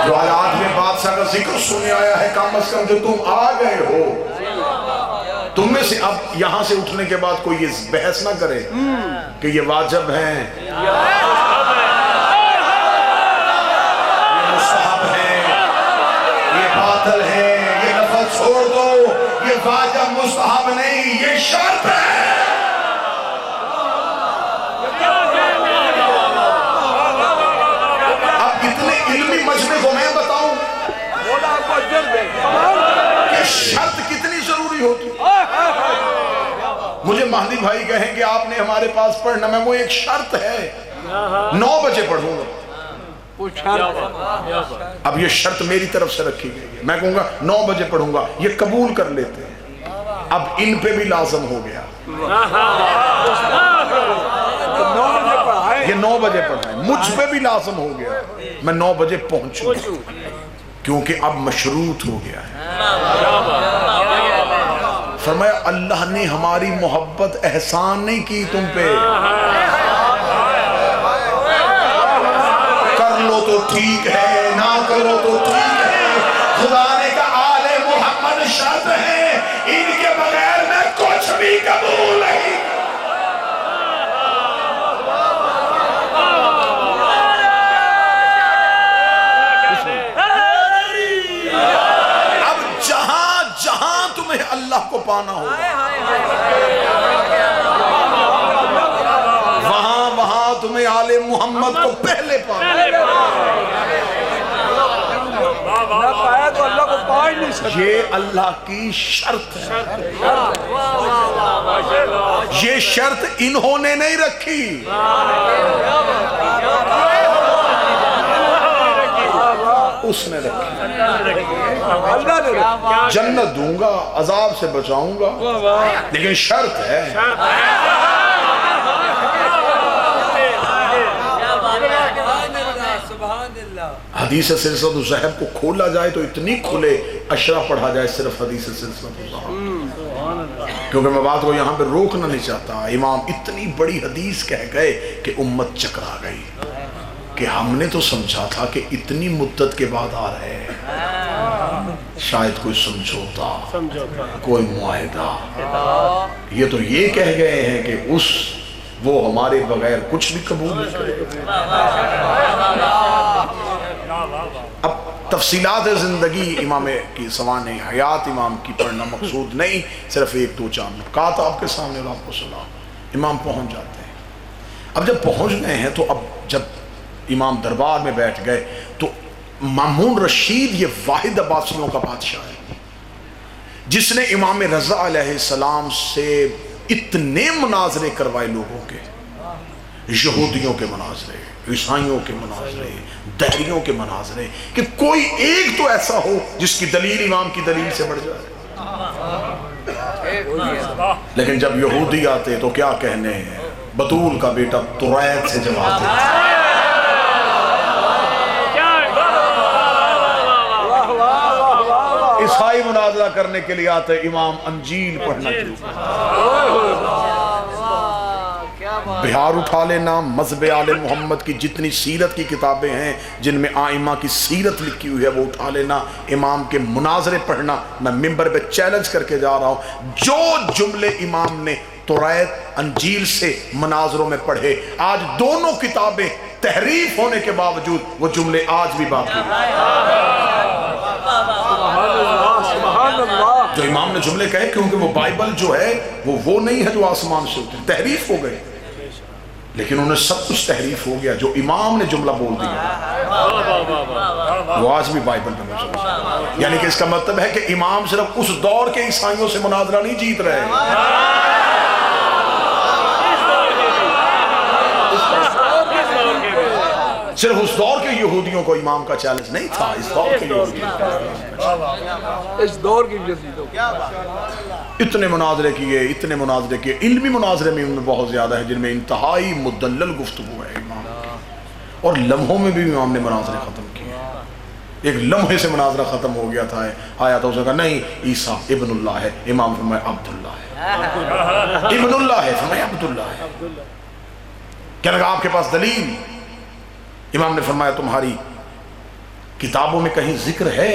S3: جو آیات میں بادشاہ کا ذکر سنے آیا ہے، کم از کم جو تم آ گئے ہو تم میں سے اب یہاں سے اٹھنے کے بعد کوئی یہ بحث نہ کرے کہ یہ واجب ہے، یہ مستحب ہے، یہ باطل ہے، یہ لفظ چھوڑ دو، یہ واجب مستحب نہیں، یہ شرط ہے۔ اب اتنے علمی مجمع کو میں بتاؤں کہ شرط کتنی ضروری ہوتی۔ مجھے مہدی بھائی کہیں کہ آپ نے ہمارے پاس پڑھنا، میں وہ ایک شرط ہے 9 بجے پڑھوں گا، اب یہ شرط میری طرف سے رکھی گئی ہے، میں کہوں گا 9 بجے پڑھوں گا، یہ قبول کر لیتے ہیں۔ اب ان پہ بھی لازم ہو گیا یہ 9 بجے پڑھائیں، مجھ پہ بھی لازم ہو گیا میں 9 بجے پہنچوں، کیونکہ اب مشروط ہو گیا ہے۔ فرمایا اللہ نے ہماری محبت احسان نہیں کی تم پہ، کر لو تو ٹھیک ہے، نہ کرو تو ٹھیک ہے، خدا نے کہا آل محمد شرط ہے، ان کے بغیر میں کچھ بھی قبول نہیں۔ اللہ کو پانا ہوگا، وہاں تمہیں آل محمد کو پہلے پانا
S2: تو اللہ کو پا ہی نہیں سکتے۔
S3: یہ اللہ کی شرط ہے، یہ شرط انہوں نے نہیں رکھی، اس نے رکھی۔ جنت دوں گا، عذاب سے بچاؤں گا، لیکن شرط ہے۔ حدیث سلسلۃ الذہب کو کھولا جائے تو اتنی کھلے، اشرا پڑھا جائے صرف حدیث سلسلۃ الذہب، کیونکہ میں بات کو یہاں پہ روکنا نہیں چاہتا۔ امام اتنی بڑی حدیث کہہ گئے کہ امت چکرا گئی، کہ ہم نے تو سمجھا تھا کہ اتنی مدت کے بعد آ رہے ہیں، شاید کوئی سمجھوتا، کوئی معاہدہ، یہ تو یہ کہہ گئے ہیں کہ وہ ہمارے بغیر کچھ بھی قبول نہیں کرے۔ اب تفصیلات زندگی امام کی سوانح حیات امام کی پڑھنا مقصود نہیں، صرف 1-2-4 نکات آپ کے سامنے، اور آپ کو سلام۔ امام پہنچ جاتے ہیں۔ اب جب پہنچ گئے ہیں تو اب جب امام دربار میں بیٹھ گئے تو مامون رشید یہ واحد عباسیوں کا بادشاہ ہے جس نے امام رضا علیہ السلام سے اتنے مناظرے کروائے، لوگوں کے، یہودیوں کے مناظرے، عیسائیوں کے مناظرے، دہریوں کے مناظرے، کہ کوئی ایک تو ایسا ہو جس کی دلیل امام کی دلیل سے بڑھ جائے۔ لیکن جب یہودی آتے تو کیا کہنے ہیں، بطول کا بیٹا طریت سے جواب دیتا، عیسائی مناظرہ کرنے کے لیے آتے، امام انجیل پڑھنا شروع بہار اٹھا لینا، مذہب آل محمد کی جتنی سیرت کی کتابیں ہیں جن میں آئمہ کی سیرت لکھی ہوئی ہے وہ اٹھا لینا، امام کے مناظرے پڑھنا۔ میں ممبر پہ چیلنج کر کے جا رہا ہوں، جو جملے امام نے توریت انجیل سے مناظروں میں پڑھے، آج دونوں کتابیں تحریف ہونے کے باوجود وہ جملے آج بھی باقی ہیں۔ جو امام نے جملے کہے، کیونکہ وہ بائبل جو ہے وہ نہیں ہے جو آسمان سے اتری، تحریف ہو گئے، لیکن انہیں سب کچھ تحریف ہو گیا۔ جو امام نے جملہ بول دیا وہ آج بھی بائبل میں موجود ہے۔ یعنی کہ اس کا مطلب ہے کہ امام صرف اس دور کے عیسائیوں سے مناظرہ نہیں جیت رہے، صرف اس دور کے یہودیوں کو امام کا چیلنج نہیں تھا، اس دور کے یہودیوں
S2: اس دور کی جدیدوں
S3: اتنے مناظرے کیے، علمی مناظرے میں ان میں بہت زیادہ ہے جن میں انتہائی مدلل گفتگو ہے امام کی، اور لمحوں میں بھی امام نے مناظرے ختم کیے۔ ایک لمحے سے مناظرہ ختم ہو گیا تھا، آیا تھا اس نے کہا نہیں عیسیٰ ابن اللہ ہے، امام فرمایا عبداللہ ہے، ابن اللہ ہے، فرمایا عبداللہ ہے۔ کہنے لگا آپ کے پاس دلیل؟ امام نے فرمایا تمہاری کتابوں میں کہیں ذکر ہے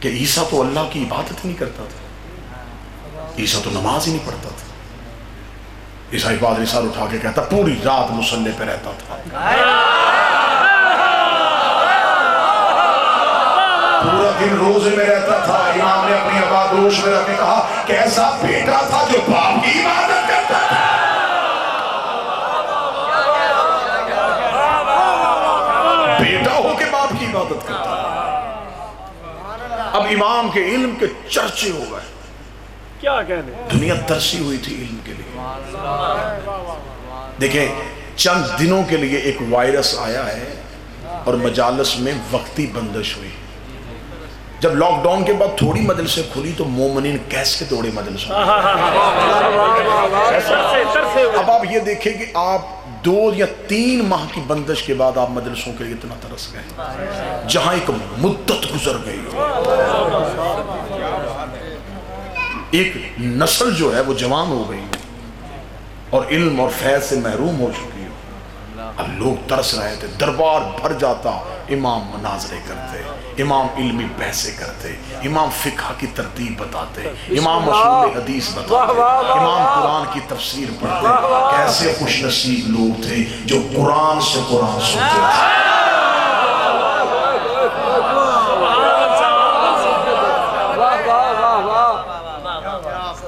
S3: کہ عیسیٰ تو اللہ کی عبادت نہیں کرتا تھا؟ عیسیٰ تو نماز ہی نہیں پڑھتا تھا. عیسائی پادری سر اٹھا کے کہتا پوری رات مصلی پہ رہتا تھا, پورا دن روزے میں رہتا تھا. امام نے اپنی آواز روش میں رکھ کے کہا کیسا بیٹا تھا جو باپ کی عبادت کرتا تھا. بیٹا ہو کے باپ کی عبادت کرتا تھا. اب امام کے علم کے چرچے ہو گئے,
S2: کیا کہنے,
S3: دنیا ترسی ہوئی تھی علم کے لیے. دیکھیں چند دنوں کے لیے ایک وائرس آیا ہے اور مجالس میں وقتی بندش ہوئی. جب لاک ڈاؤن کے بعد تھوڑی مجلسیں کھلی تو مومنین کیسے دوڑے مجلسوں. اب آپ یہ دیکھیں کہ آپ 2 یا 3 ماہ کی بندش کے بعد آپ مجلسوں کے لیے اتنا ترس گئے جہاں ایک مدت گزر گئی ہو. ایک نسل جو ہے وہ جوان ہو گئی اور علم اور فیض سے محروم ہو چکی ہو. اب لوگ ترس رہے تھے, دربار بھر جاتا, امام مناظرے کرتے, امام علمی بحثیں کرتے, امام فقہ کی ترتیب بتاتے, امام اصول حدیث بتاتے, امام قرآن کی تفسیر پڑھتے. کیسے خوش نصیب لوگ تھے جو قرآن سے قرآن سنتے تھے.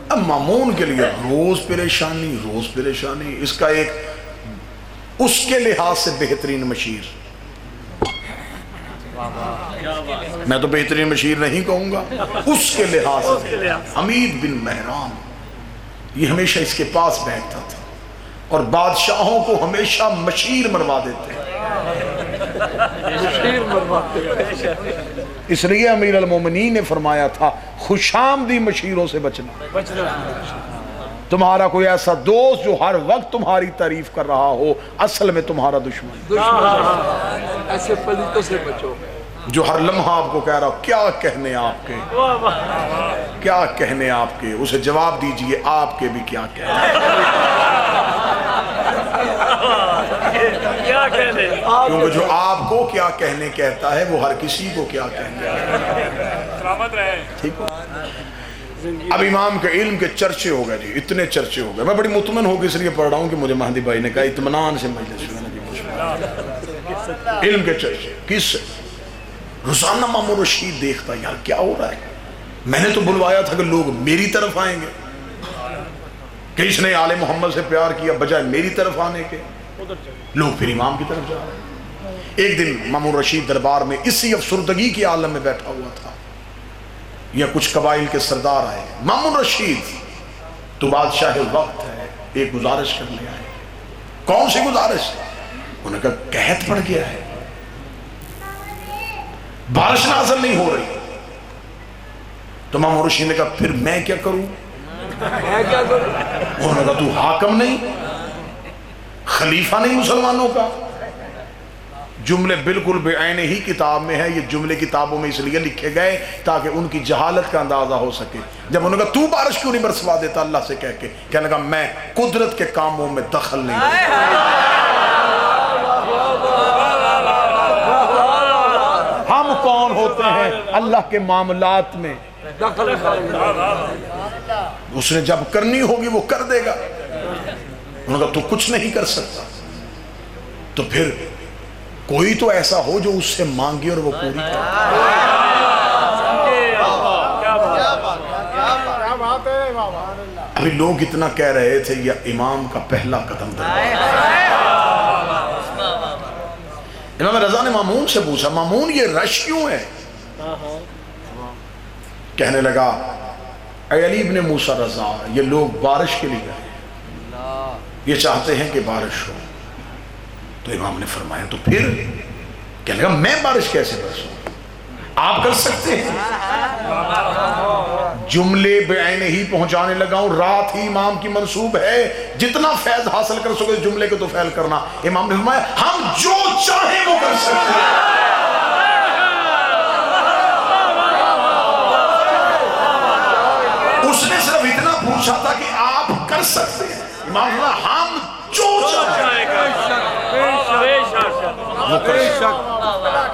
S3: اب مامون کے لیے روز پریشانی. اس کا ایک اس کے لحاظ سے بہترین مشیر, میں تو بہترین مشیر نہیں کہوں گا, اس کے لحاظ سے حمید بن مہران, یہ ہمیشہ اس کے پاس بیٹھتا تھا اور بادشاہوں کو ہمیشہ مشیر مروا دیتے. اس لیے امیر المومنین نے فرمایا تھا خوش آمدی مشیروں سے بچنا. تمہارا کوئی ایسا دوست جو ہر وقت تمہاری تعریف کر رہا ہو اصل میں تمہارا دشمن.
S2: ایسے پلیتوں سے بچو
S3: جو ہر لمحہ آپ کو کہہ رہا ہو کیا کہنے آپ کے, کیا کہنے آپ کے, اسے جواب دیجئے آپ کے بھی کیا کہنے. کیونکہ جو آپ کو کیا کہنے کہتا ہے وہ ہر کسی کو کیا کہنے ٹھیک ہو. اب امام کے علم کے چرچے ہو گئے جی, اتنے چرچے ہو گئے. میں بڑی مطمئن ہو کے اس لیے پڑھ رہا ہوں کہ مجھے مہدی بھائی نے کہا اطمینان سے مجلس ہونا جی. علم کے چرچے کس روزانہ مامون رشید دیکھتا یار کیا ہو رہا ہے. میں نے تو بلوایا تھا کہ لوگ میری طرف آئیں گے, کہ اس نے آل محمد سے پیار کیا بجائے میری طرف آنے کے, لوگ پھر امام کی طرف جا رہے ہیں. ایک دن مامون رشید دربار میں اسی افسردگی کے عالم میں بیٹھا ہوا تھا. یا کچھ قبائل کے سردار آئے, مامون رشید تو بادشاہ وقت ہے, ایک گزارش کرنے آئے. کون سی گزارش؟ انہوں نے کہا قحط پڑ گیا ہے, بارش نازل نہیں ہو رہی. تو مامون رشید نے کہا پھر میں کیا کروں؟ انہوں نے کہا تو حاکم نہیں, خلیفہ نہیں مسلمانوں کا. جملے بالکل بے عین ہی کتاب میں ہے, یہ جملے کتابوں میں اس لیے لکھے گئے تاکہ ان کی جہالت کا اندازہ ہو سکے. جب انہوں نے کہا تو بارش کیوں نہیں برسوا دیتا اللہ سے کہہ کے, کہنے لگا میں قدرت کے کاموں میں دخل نہیں دیتا. ہم کون ہوتے ہیں اللہ کے معاملات میں دخل. اس نے جب کرنی ہوگی وہ کر دے گا. انہوں نے کہا تو کچھ نہیں کر سکتا, تو پھر کوئی تو ایسا ہو جو اس سے مانگی اور وہ پوری کرے. ابھی لوگ اتنا کہہ رہے تھے یہ امام کا پہلا قدم دربار. امام رضا نے مامون سے پوچھا مامون یہ رش کیوں ہے؟ کہنے لگا اے علی ابن موسیٰ رضا, یہ لوگ بارش کے لیے گئے, یہ چاہتے ہیں کہ بارش ہو. تو امام نے فرمایا تو پھر؟ کہنے لگا میں بارش کیسے برسوں, آپ کر سکتے ہیں. جملے بعین ہی پہنچانے لگا ہوں, رات ہی امام کی منصوب ہے, جتنا فیض حاصل کر سکے جملے کو تو فیل کرنا. امام نے فرمایا ہم جو چاہیں وہ کر سکتے ہیں. اس نے صرف اتنا پوچھا تھا کہ آپ کر سکتے ہیں. امام نے فرمایا ہم جو چاہیں وہ کر سکتے ہیں.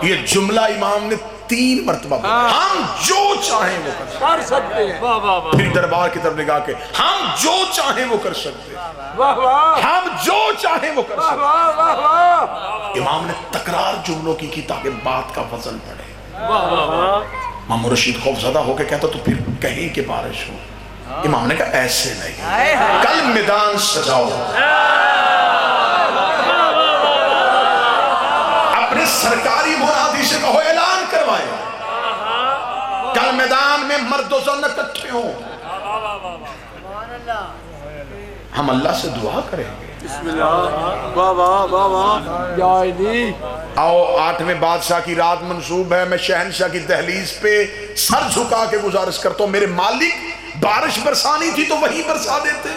S3: یہ جملہ امام نے 3 مرتبہ ہم جو چاہیں وہ
S2: کر سکتے ہیں. واہ واہ واہ.
S3: پھر دربار کی طرف نگاہ کے ہم جو چاہیں وہ کر سکتے ہیں.
S2: واہ واہ.
S3: ہم جو چاہیں وہ کر سکتے
S2: واہ واہ واہ.
S3: ہیں. امام نے تکرار جملوں کی تاکہ بات کا وزن بڑھے.
S2: واہ واہ واہ.
S3: امام رشید خوف زدہ ہو کے کہتا تو پھر کہیں کہ بارش ہو. امام نے کہا ایسے نہیں، کل میدان سجاؤ، اپنے سرکاری منادی سے کہو اعلان کروائے، کل میدان میں مرد و زن اکٹھے ہوں، ہم اللہ سے دعا کریں گے.
S2: بسم اللہ. واہ واہ واہ واہ. یا علی.
S3: آؤ 8ویں بادشاہ کی رات منصوب ہے، میں شہنشاہ کی دہلیز پہ سر جھکا کے گزارش کرتا ہوں، میرے مالک بارش برسانی تھی تو وہی برسا دیتے.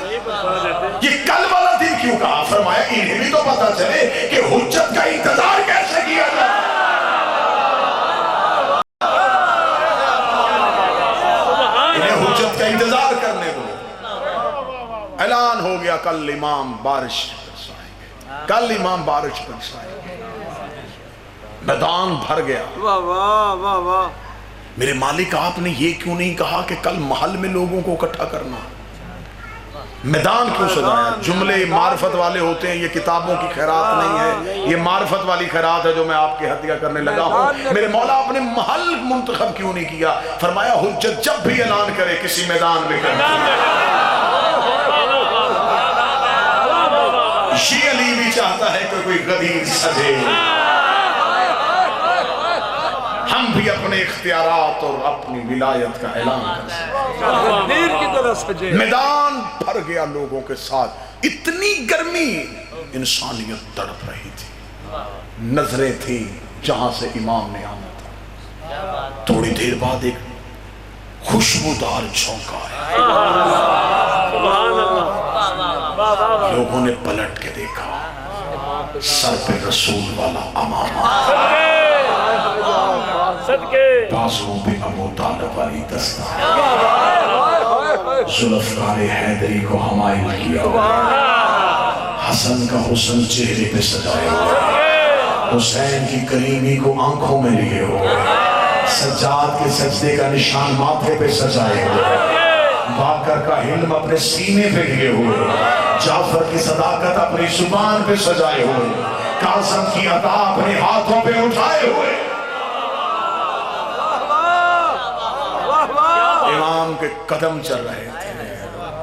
S3: یہ کل والا دن کیوں کہا؟ فرمایا انہیں بھی تو پتا چلے کہ حجت کا انتظار کیسے کیا جائے. انہیں حجت کا انتظار کرنے دو. اعلان ہو گیا کل امام بارش برسائیں گے، کل امام بارش برسائیں گے. میدان بھر گیا.
S2: واہ واہ واہ واہ.
S3: میرے مالک آپ نے یہ کیوں نہیں کہا کہ کل محل میں لوگوں کو اکٹھا کرنا؟ میدان کیوں سجایا؟ جملے معرفت والے ہوتے ہیں، یہ کتابوں کی خیرات نہیں ہے، یہ معرفت والی خیرات ہے جو میں آپ کے ہدیہ کرنے لگا ہوں. میرے مولا آپ نے محل منتخب کیوں نہیں کیا؟ فرمایا حجت جب بھی اعلان کرے کسی میدان میں کرنا. یہ علی بھی چاہتا ہے کہ کوئی غدیر سجے، ہم بھی اپنے اختیارات اور اپنی ولایت کا اعلان کر
S2: دیر کی طرح سجے.
S3: میدان بھر گیا لوگوں کے ساتھ. اتنی گرمی، انسانیت تڑپ رہی تھی، نظریں تھیں جہاں سے امام نے آنا تھا. تھوڑی دیر بعد ایک خوشبودار جھونکا ہے. لوگوں نے پلٹ کے دیکھا، سر پہ رسول والا امامہ، بازوں پہ ابو طالب والی دستار، ذوالفقار حیدری کو حمائل کیا ہوا، حسن کا حسن چہرے پہ سجائے ہوا، حسین کی کریمی کو آنکھوں میں لیے ہوئے، سجاد کے سجدے کا نشان ماتھے پہ سجائے ہوئے، باقر کا حلم اپنے سینے پہ لیے ہوئے، جعفر کی صداقت اپنی زبان پہ سجائے ہوئے، قاسم کی عطا اپنے ہاتھوں پہ اٹھائے ہوئے. امام کے قدم چل رہے تھے،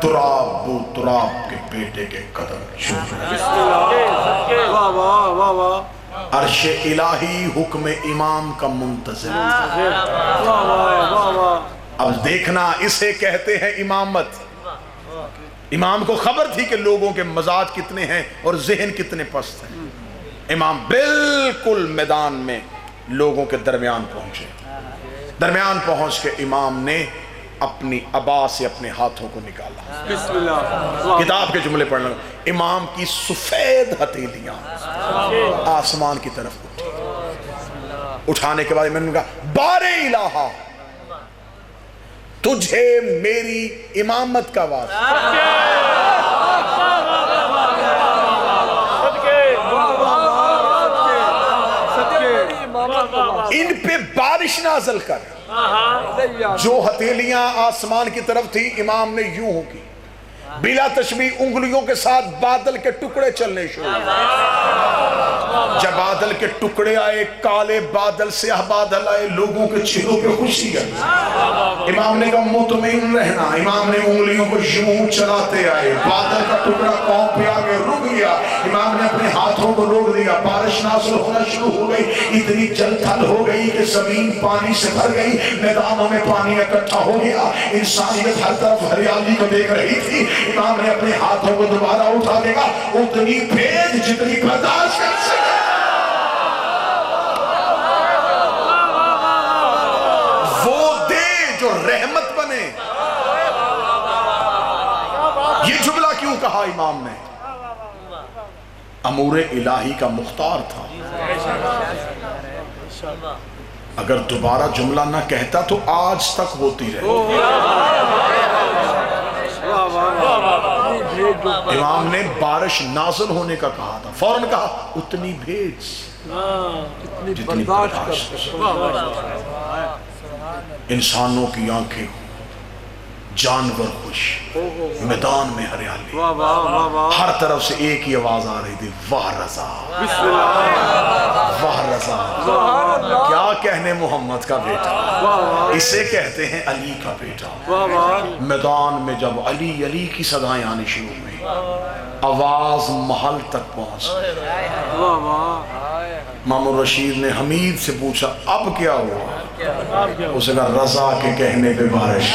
S3: تراب بو تراب کے بیٹے کے قدم چل رہے تھے.
S2: واہ واہ واہ واہ.
S3: عرش الہی حکم امام کا منتظر.
S2: واہ واہ واہ واہ.
S3: اب دیکھنا، اسے کہتے ہیں امامت. امام کو خبر تھی کہ لوگوں کے مزاج کتنے ہیں اور ذہن کتنے پست ہیں. امام بالکل میدان میں لوگوں کے درمیان پہنچے. درمیان پہنچ کے امام نے اپنی عبا سے اپنے ہاتھوں کو نکالا.
S2: بسم اللہ.
S3: کتاب کے جملے پڑھنا. امام کی سفید ہتھیلیاں آسمان کی طرف اٹھی. اٹھانے کے بعد میں نے کہا بار الہا، تجھے میری امامت کا واسطہ. ان پہ بارش نازل کر. جو ہتھیلیاں آسمان کی طرف تھی امام نے یوں ہو کی، بلا تشبیہ انگلیوں کے ساتھ بادل کے ٹکڑے چلنے شروع ہوئے. جب بادل کے ٹکڑے آئے، کالے بادل، سیاہ بادل آئے، لوگوں کے چہروں پہ خوشی گئی. امام نے کہا مطمئن رہنا. امام نے انگلیوں کو یوں چلاتے آئے، بادل کا ٹکڑا پاؤں پہ آگے رک گیا. امام نے اپنے ہاتھوں کو روک دیا، بارش نازل ہونا شروع ہو گئی. اتنی جل تھل ہو گئی کہ زمین پانی سے بھر گئی، میدانوں میں پانی اکٹھا ہو گیا. انسانیت ہر طرف ہریالی کو دیکھ رہی تھی. امام نے اپنے ہاتھوں کو دوبارہ اٹھا دے گا، اتنی بھیج جتنی برداشت کر سکے. وہ دے جو رحمت بنے. یہ جملہ کیوں کہا امام نے؟ امور الہی کا مختار تھا. اگر دوبارہ جملہ نہ کہتا تو آج تک ہوتی رہے. امام نے بارش نازل ہونے کا کہا تھا، فوراً کہا اتنی بھیج جتنی برداشت. انسانوں کی آنکھیں جانور خوش، میدان میں ہریالی، ہر طرف سے ایک ہی آواز آ رہی تھی، واہ رضا، واہ رضا، کیا کہنے محمد کا بیٹا، اسے کہتے ہیں علی کا بیٹا۔ میدان میں جب علی علی کی صدائیں آنی شروع ہوئی، آواز محل تک پہنچ گئی۔ مامون رشید نے حمید سے پوچھا اب کیا ہوا؟ اسے کہا رضا کے کہنے پہ بارش۔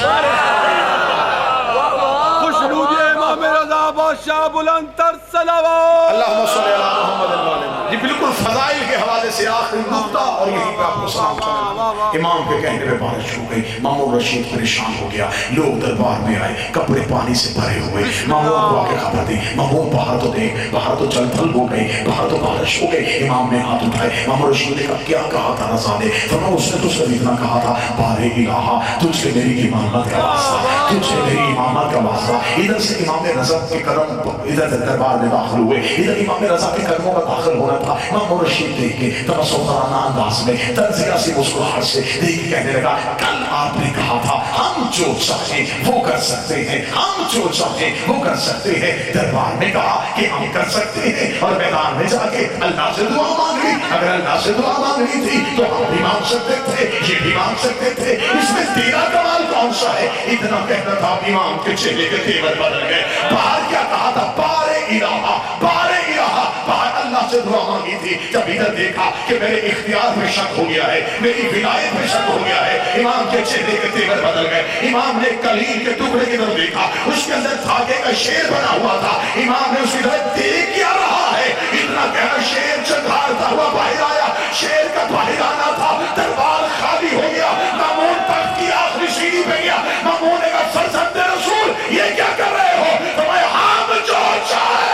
S2: بادشاہ بلند تر صلوات
S3: اللہم صلی اللہ محمد اللہ۔ یہ بالکل فضائل کے حوالے سے آخری نقطہ، اور یہیں پہ آپ کو سلام کرنا۔ امام کے کہنے پہ بارش ہو گئی، مامون رشید پریشان ہو گیا، لوگ دربار میں آئے، کپڑے پانی سے بھرے ہوئے، مامون کو آ کے خبر دی، مامون باہر تو دیکھ، باہر تو چل پھل ہو گئی، باہر تو بارش ہو گئی۔ امام نے ہاتھ اٹھائے، مامون رشید نے کہا کیا کہا تھا رضا نے؟ فرمایا اس نے تو صرف اتنا کہا تھا، بار الہا تجھ سے میری امامت کا واسطہ، تجھ سے میری امامت کا واسطہ۔ ادھر سے امام رضا کے قدم ادھر دربار میں داخل ہوئے، ادھر امام رضا کے قدموں کا داخل ہونا تھا۔ مامون رشید دیکھ کے تبسمانہ انداز میں تنزیہ سے مسکراہٹ سے دیکھ کے کہنے لگا کل آپ نے کہا تھا ہم جو چاہیں وہ کر سکتے ہیں، ہم جو چاہیں وہ کر سکتے ہیں۔ دربار میں کہا کہ ہم کر سکتے ہیں، اور میدان میں جا کے اللہ سے دعا مانگ لی۔ اگر اللہ سے دعا مانگنی تھی تو ہم بھی مانگ سکتے تھے، یہ بھی مانگ سکتے تھے، اس میں تیرا کمال کون سا ہے؟ اتنا کہنا تھا امام کے چہرے کے تیور بدل گئے۔ باہر کیا کہا تھا؟ بارے الہا، بارے الہا، باہر اللہ سے دعا مانگی تھی۔ جب ادھر دیکھا کہ میرے اختیار میں شک ہو گیا ہے، میری ولایت میں شک ہو گیا ہے، امام کے چہرے کے تیور بدل گئے۔ امام نے کلیل کے ٹکڑے کی طرف دیکھا، اس کے اندر دھاگے کا شیر بنا ہوا تھا۔ امام نے اس کی طرف دیکھ کیا رہا ہے؟ اتنا کہنا شیر چنگھاڑتا ہوا باہر آیا، شیر کا باہر آنا تھا، دربار خالی ہو گیا۔ مامون تخت کی آخری سیڑھی پہ گیا، مامون نے کہا فرزند رسول یہ کیا کر رہے ہو؟ فرمایا ہم جو چاہے،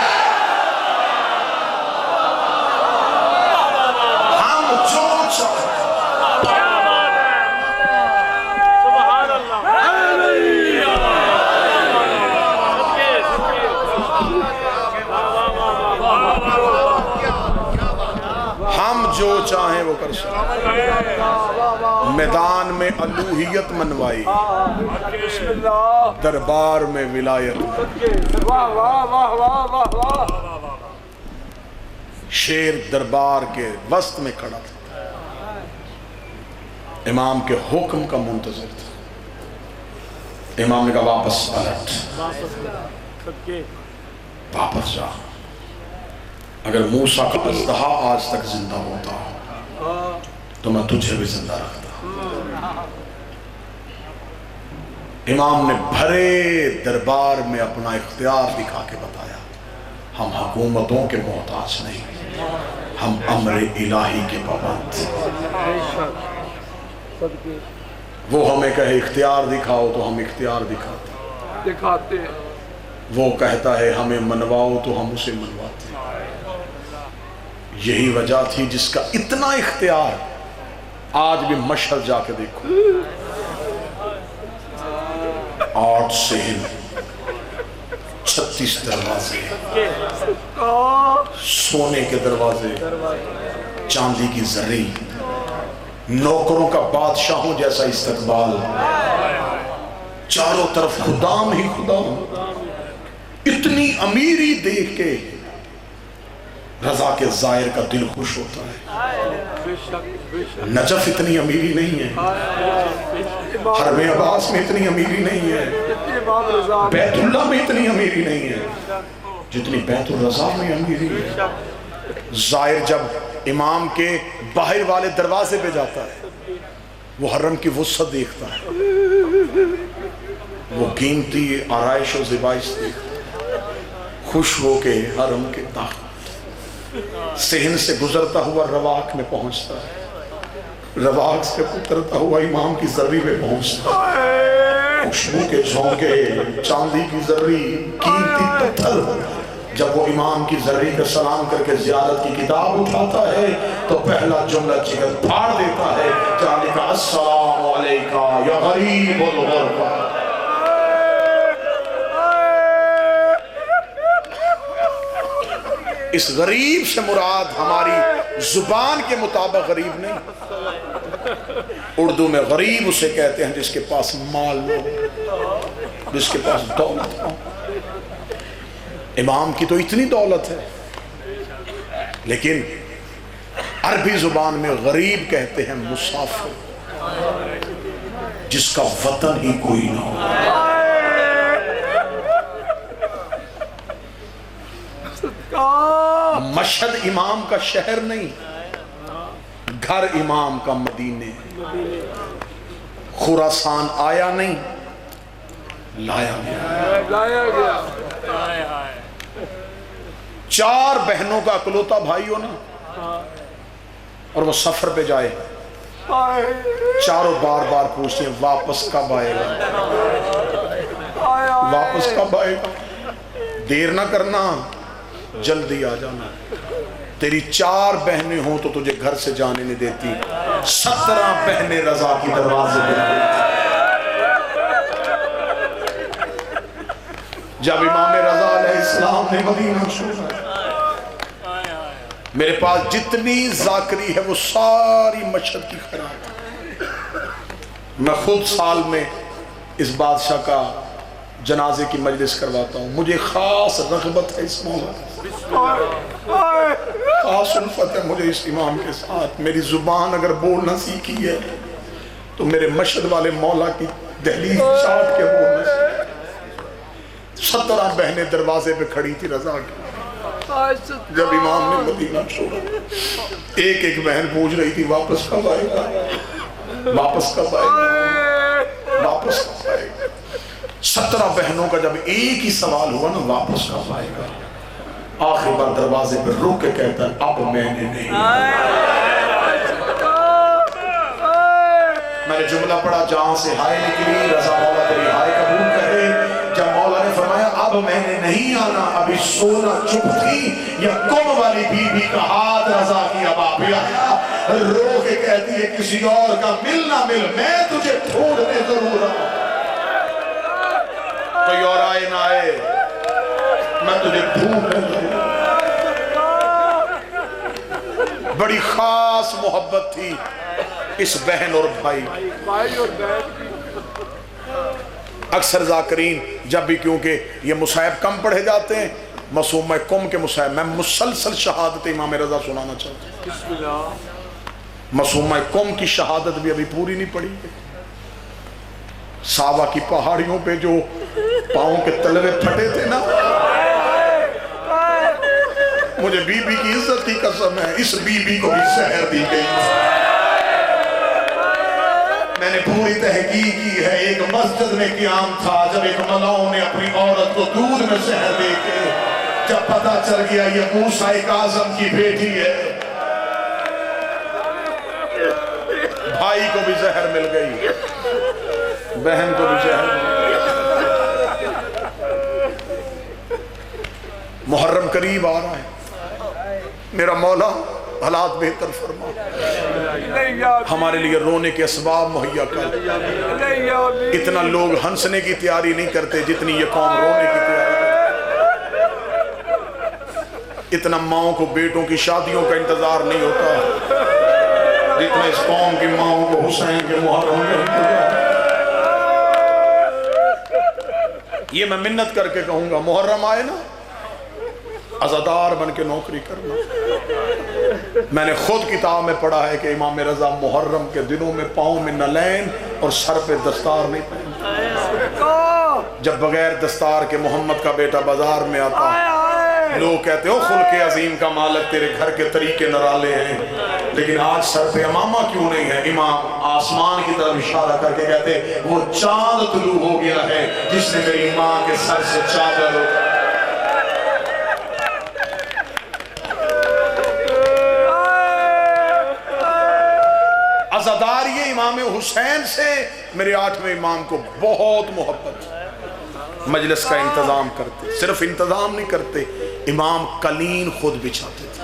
S3: ہم جو چاہے۔ ہم جو چاہیں وہ کر سکتے۔ میدان میں الوہیت منوائی، دربار میں ولایت۔ شیر دربار کے وسط میں کھڑا تھا، امام کے حکم کا منتظر تھا۔ امام نے کہا واپس پلٹ، واپس جا۔ اگر موسیٰ کا اژدہا آج تک زندہ ہوتا تو میں تجھے بھی زندہ رکھتا۔ امام نے بھرے دربار میں اپنا اختیار دکھا کے بتایا ہم حکومتوں کے محتاج نہیں، ہم امر الہی کے پابند۔ وہ ہمیں کہے اختیار دکھاؤ تو ہم اختیار دکھاتے ہیں، وہ کہتا ہے ہمیں منواؤ تو ہم اسے منواتے ہیں۔ یہی وجہ تھی جس کا اتنا اختیار آج بھی مشہد جا کے دیکھو، 8 صحن، 36 دروازے، سونے کے دروازے، چاندی کی زریں، نوکروں کا بادشاہوں جیسا استقبال، چاروں طرف خدام ہی خدام۔ اتنی امیری دیکھ کے رضا کے زائر کا دل خوش ہوتا ہے۔ نجف اتنی امیری نہیں ہے، حرم عباس میں اتنی امیری نہیں ہے، بیت اللہ میں اتنی امیری نہیں ہے جتنی بیت الرضا میں امیری ہے۔ زائر جب امام کے باہر والے دروازے پہ جاتا ہے، وہ حرم کی وسعت دیکھتا ہے، وہ قیمتی آرائش و زیبائش دیکھتا ہے، خوش ہو کے حرم کے داخل صحن سے گزرتا ہوا رواق میں پہنچتا ہے، رواق سے اترتا ہوا امام کی زری میں پہنچتا ہے، خوشبو کے جھونکے، چاندی کی زری، قیمتی پتھر۔ جب وہ امام کی زری کا سلام کر کے زیارت کی کتاب اٹھاتا ہے تو پہلا جملہ جگر پھاڑ دیتا ہے، جہاں لکھا السلام علیکہ یا غریب الغربہ۔ اس غریب سے مراد ہماری زبان کے مطابق غریب نہیں. اردو میں غریب اسے کہتے ہیں جس کے پاس مال ہو، جس کے پاس دولت ہو. امام کی تو اتنی دولت ہے، لیکن عربی زبان میں غریب کہتے ہیں مسافر، جس کا وطن ہی کوئی نہ ہو. مشہد امام کا شہر نہیں، گھر امام کا مدینے. خراسان آیا نہیں، لایا گیا. 4 بہنوں کا اکلوتا بھائی ہو نا، اور وہ سفر پہ جائے، چاروں بار بار پوچھتے ہیں واپس کب آئے گا، واپس کب آئے گا. دیر نہ کرنا، جلدی آ جانا. تیری 4 بہنیں ہوں تو تجھے گھر سے جانے نہیں دیتی، 17 بہنیں رضا کی دروازے پہ. جب امام رضا علیہ السلام نے مدینہ چھوڑا، میرے پاس جتنی ذاکری ہے وہ ساری مشہد کی خیرات. میں خود سال میں اس بادشاہ کا جنازے کی مجلس کرواتا ہوں. مجھے خاص رغبت ہے اس مولا، خاص الفت ہے مجھے اس امام کے ساتھ. میری زبان اگر بولنا سیکھی ہے تو میرے مشہد والے مولا کی دہلیز چاٹ کے بولنا سیکھی. 17 بہنیں دروازے پہ کھڑی تھی رضا کی. جب امام نے مدینہ چھوڑا، ایک ایک بہن پوچھ رہی تھی واپس کب آئے گا، واپس کب آئے گا، واپس کب آئے گا. 17 بہنوں کا جب ایک ہی سوال ہوا نا، واپس کب آئے گا، آخر بار دروازے پہ رک کے کہتا ہے اب میں نے نہیں. میں نے جملہ پڑھا جہاں سے ہائے نکلی، رضا مولا تیری ہائے قبول کرے. جب مولا نے فرمایا اب میں نے نہیں آنا، ابھی سونا چپ تھی، یا کم والی بی بی کا ہاتھ رضا کی اب آپ پہ آیا، رو کے کہتی ہے کسی اور کا مل نہ مل، میں تجھے ڈھونڈنے ضرور آؤں. کوئی اور آئے نہ آئے، میں تجھے ڈھونڈنے ضرور آؤں. بڑی خاص محبت تھی اس بہن اور بھائی. اکثر ذاکرین جب بھی، کیونکہ یہ مصائب کم پڑھے جاتے ہیں، معصومہ قم کے مصائب، میں مسلسل شہادت امام رضا سنانا چاہتا ہوں. معصومہ قم کی شہادت بھی ابھی پوری نہیں پڑی. ساوا کی پہاڑیوں پہ جو پاؤں کے تلوے پھٹے تھے نا، مجھے بی بی کی عزت کی قسم ہے اس بی بی کو بھی زہر دی گئی. میں نے پوری تحقیق کی ہے. ایک مسجد میں قیام تھا جب ایک ملاؤں نے اپنی عورت کو دودھ میں زہر دے کے، جب پتہ چل گیا یہ موسیٰ کاظم کی بیٹی ہے، بھائی کو بھی زہر مل گئی، بہن کو بھی زہر مل گئی. محرم قریب آ رہا ہے، میرا مولا حالات بہتر فرما، ہمارے لیے رونے کے اسباب مہیا کر. اتنا لوگ ہنسنے کی تیاری نہیں کرتے جتنی یہ قوم رونے کی تیاری کرتے. اتنا ماؤں کو بیٹوں کی شادیوں کا انتظار نہیں ہوتا جتنا اس قوم کی ماؤں کو حسین کے محرم کا انتظار. یہ میں منت کر کے کہوں گا، محرم آئے نا، عزادار بن کے نوکری کرنا. میں نے خود کتاب میں پڑھا ہے کہ امام رضا محرم کے دنوں میں پاؤں میں نلین اور سر پہ دستار نہیں پہنتے. جب بغیر دستار کے محمد کا بیٹا بازار میں آتا، لوگ کہتے ہو خلق عظیم کا مالک تیرے گھر کے طریقے نرالے ہیں، لیکن آج سر پہ امامہ کیوں نہیں ہے؟ امام آسمان کی طرف اشارہ کر کے کہتے وہ چاند طلوع ہو گیا ہے جس نے میری ماں کے سر سے چادر. عزادار یہ امام حسین سے میرے 8ویں امام کو بہت محبت. مجلس کا انتظام کرتے، صرف انتظام نہیں کرتے، امام قلین خود بچھاتے تھے.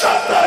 S3: 70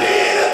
S3: 3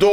S3: 2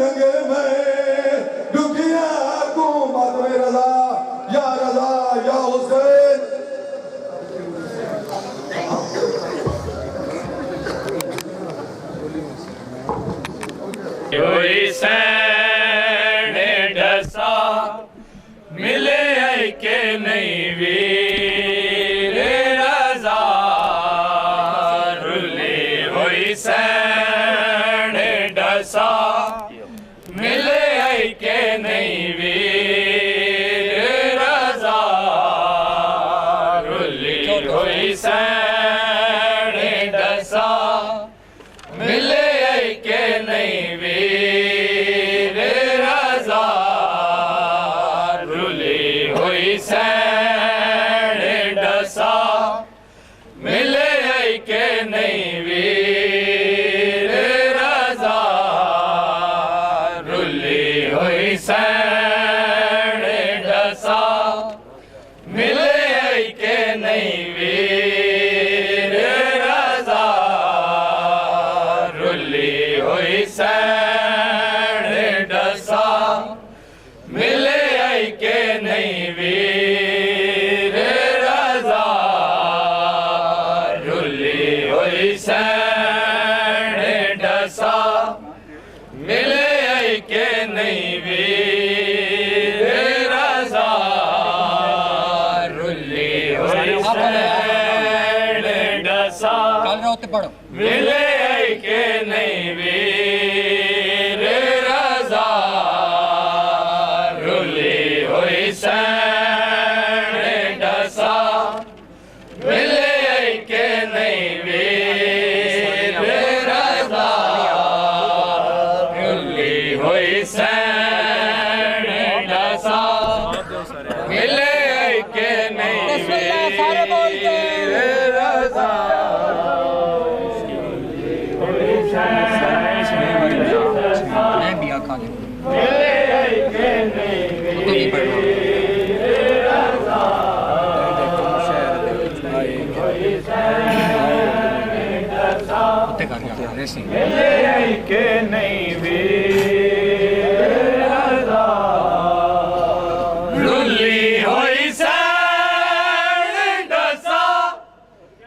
S4: ننگے میں دکھیا حکومت میں رضا یا حسین
S5: حسین ڈسا ملے ہے کہ نہیں ویر رضا رلے حسین ڈسا ملے ہے کہ نہیں ویر رضا رلے حسین ڈسا ملے ہے کہ نہیں ویر رضا رلے حسین ڈسا ملے ہے کہ نہیں ویر رضا رلے حسین ڈسا ملے ہے کہ نہیں ویر رضا رلے حسین ڈسا ملے ہے کہ نہیں ویر رضا رلے حسین ڈسا ملے ہے کہ نہیں ویر رضا رلے حسین ڈسا ملے ہے کہ نہیں ویر رضا رلے حسین ڈسا ملے ہے کہ نہیں ویر رضا رلے حسین ڈسا ملے ہے کہ نہیں ویر رضا
S6: میں بھی آکھا لیں
S5: کہ نہیں ویر رضا رلی حسین ڈسا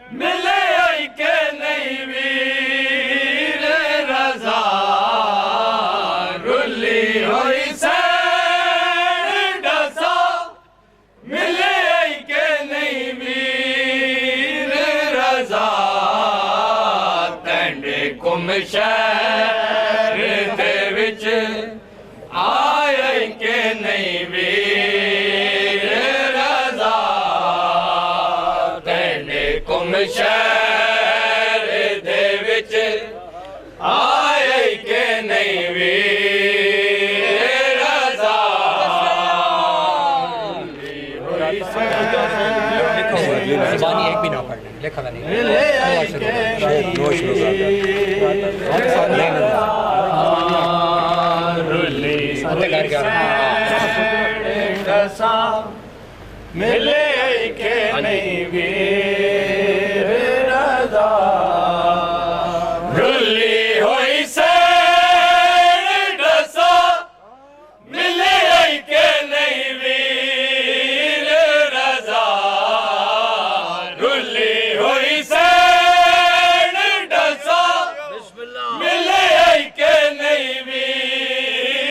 S5: ملے کہ نہیں ویر رضا رلی حسین ڈسا ملے کہ نہیں ویر رضا کم شہر دے وچ آئے کہ نہیں ویر رضا تینے کم شہر دے وچ آئے کہ نہیں ویر رضا
S6: زبانی ایک بھی نہ پڑھ لیں لکھا نہیں
S5: ملے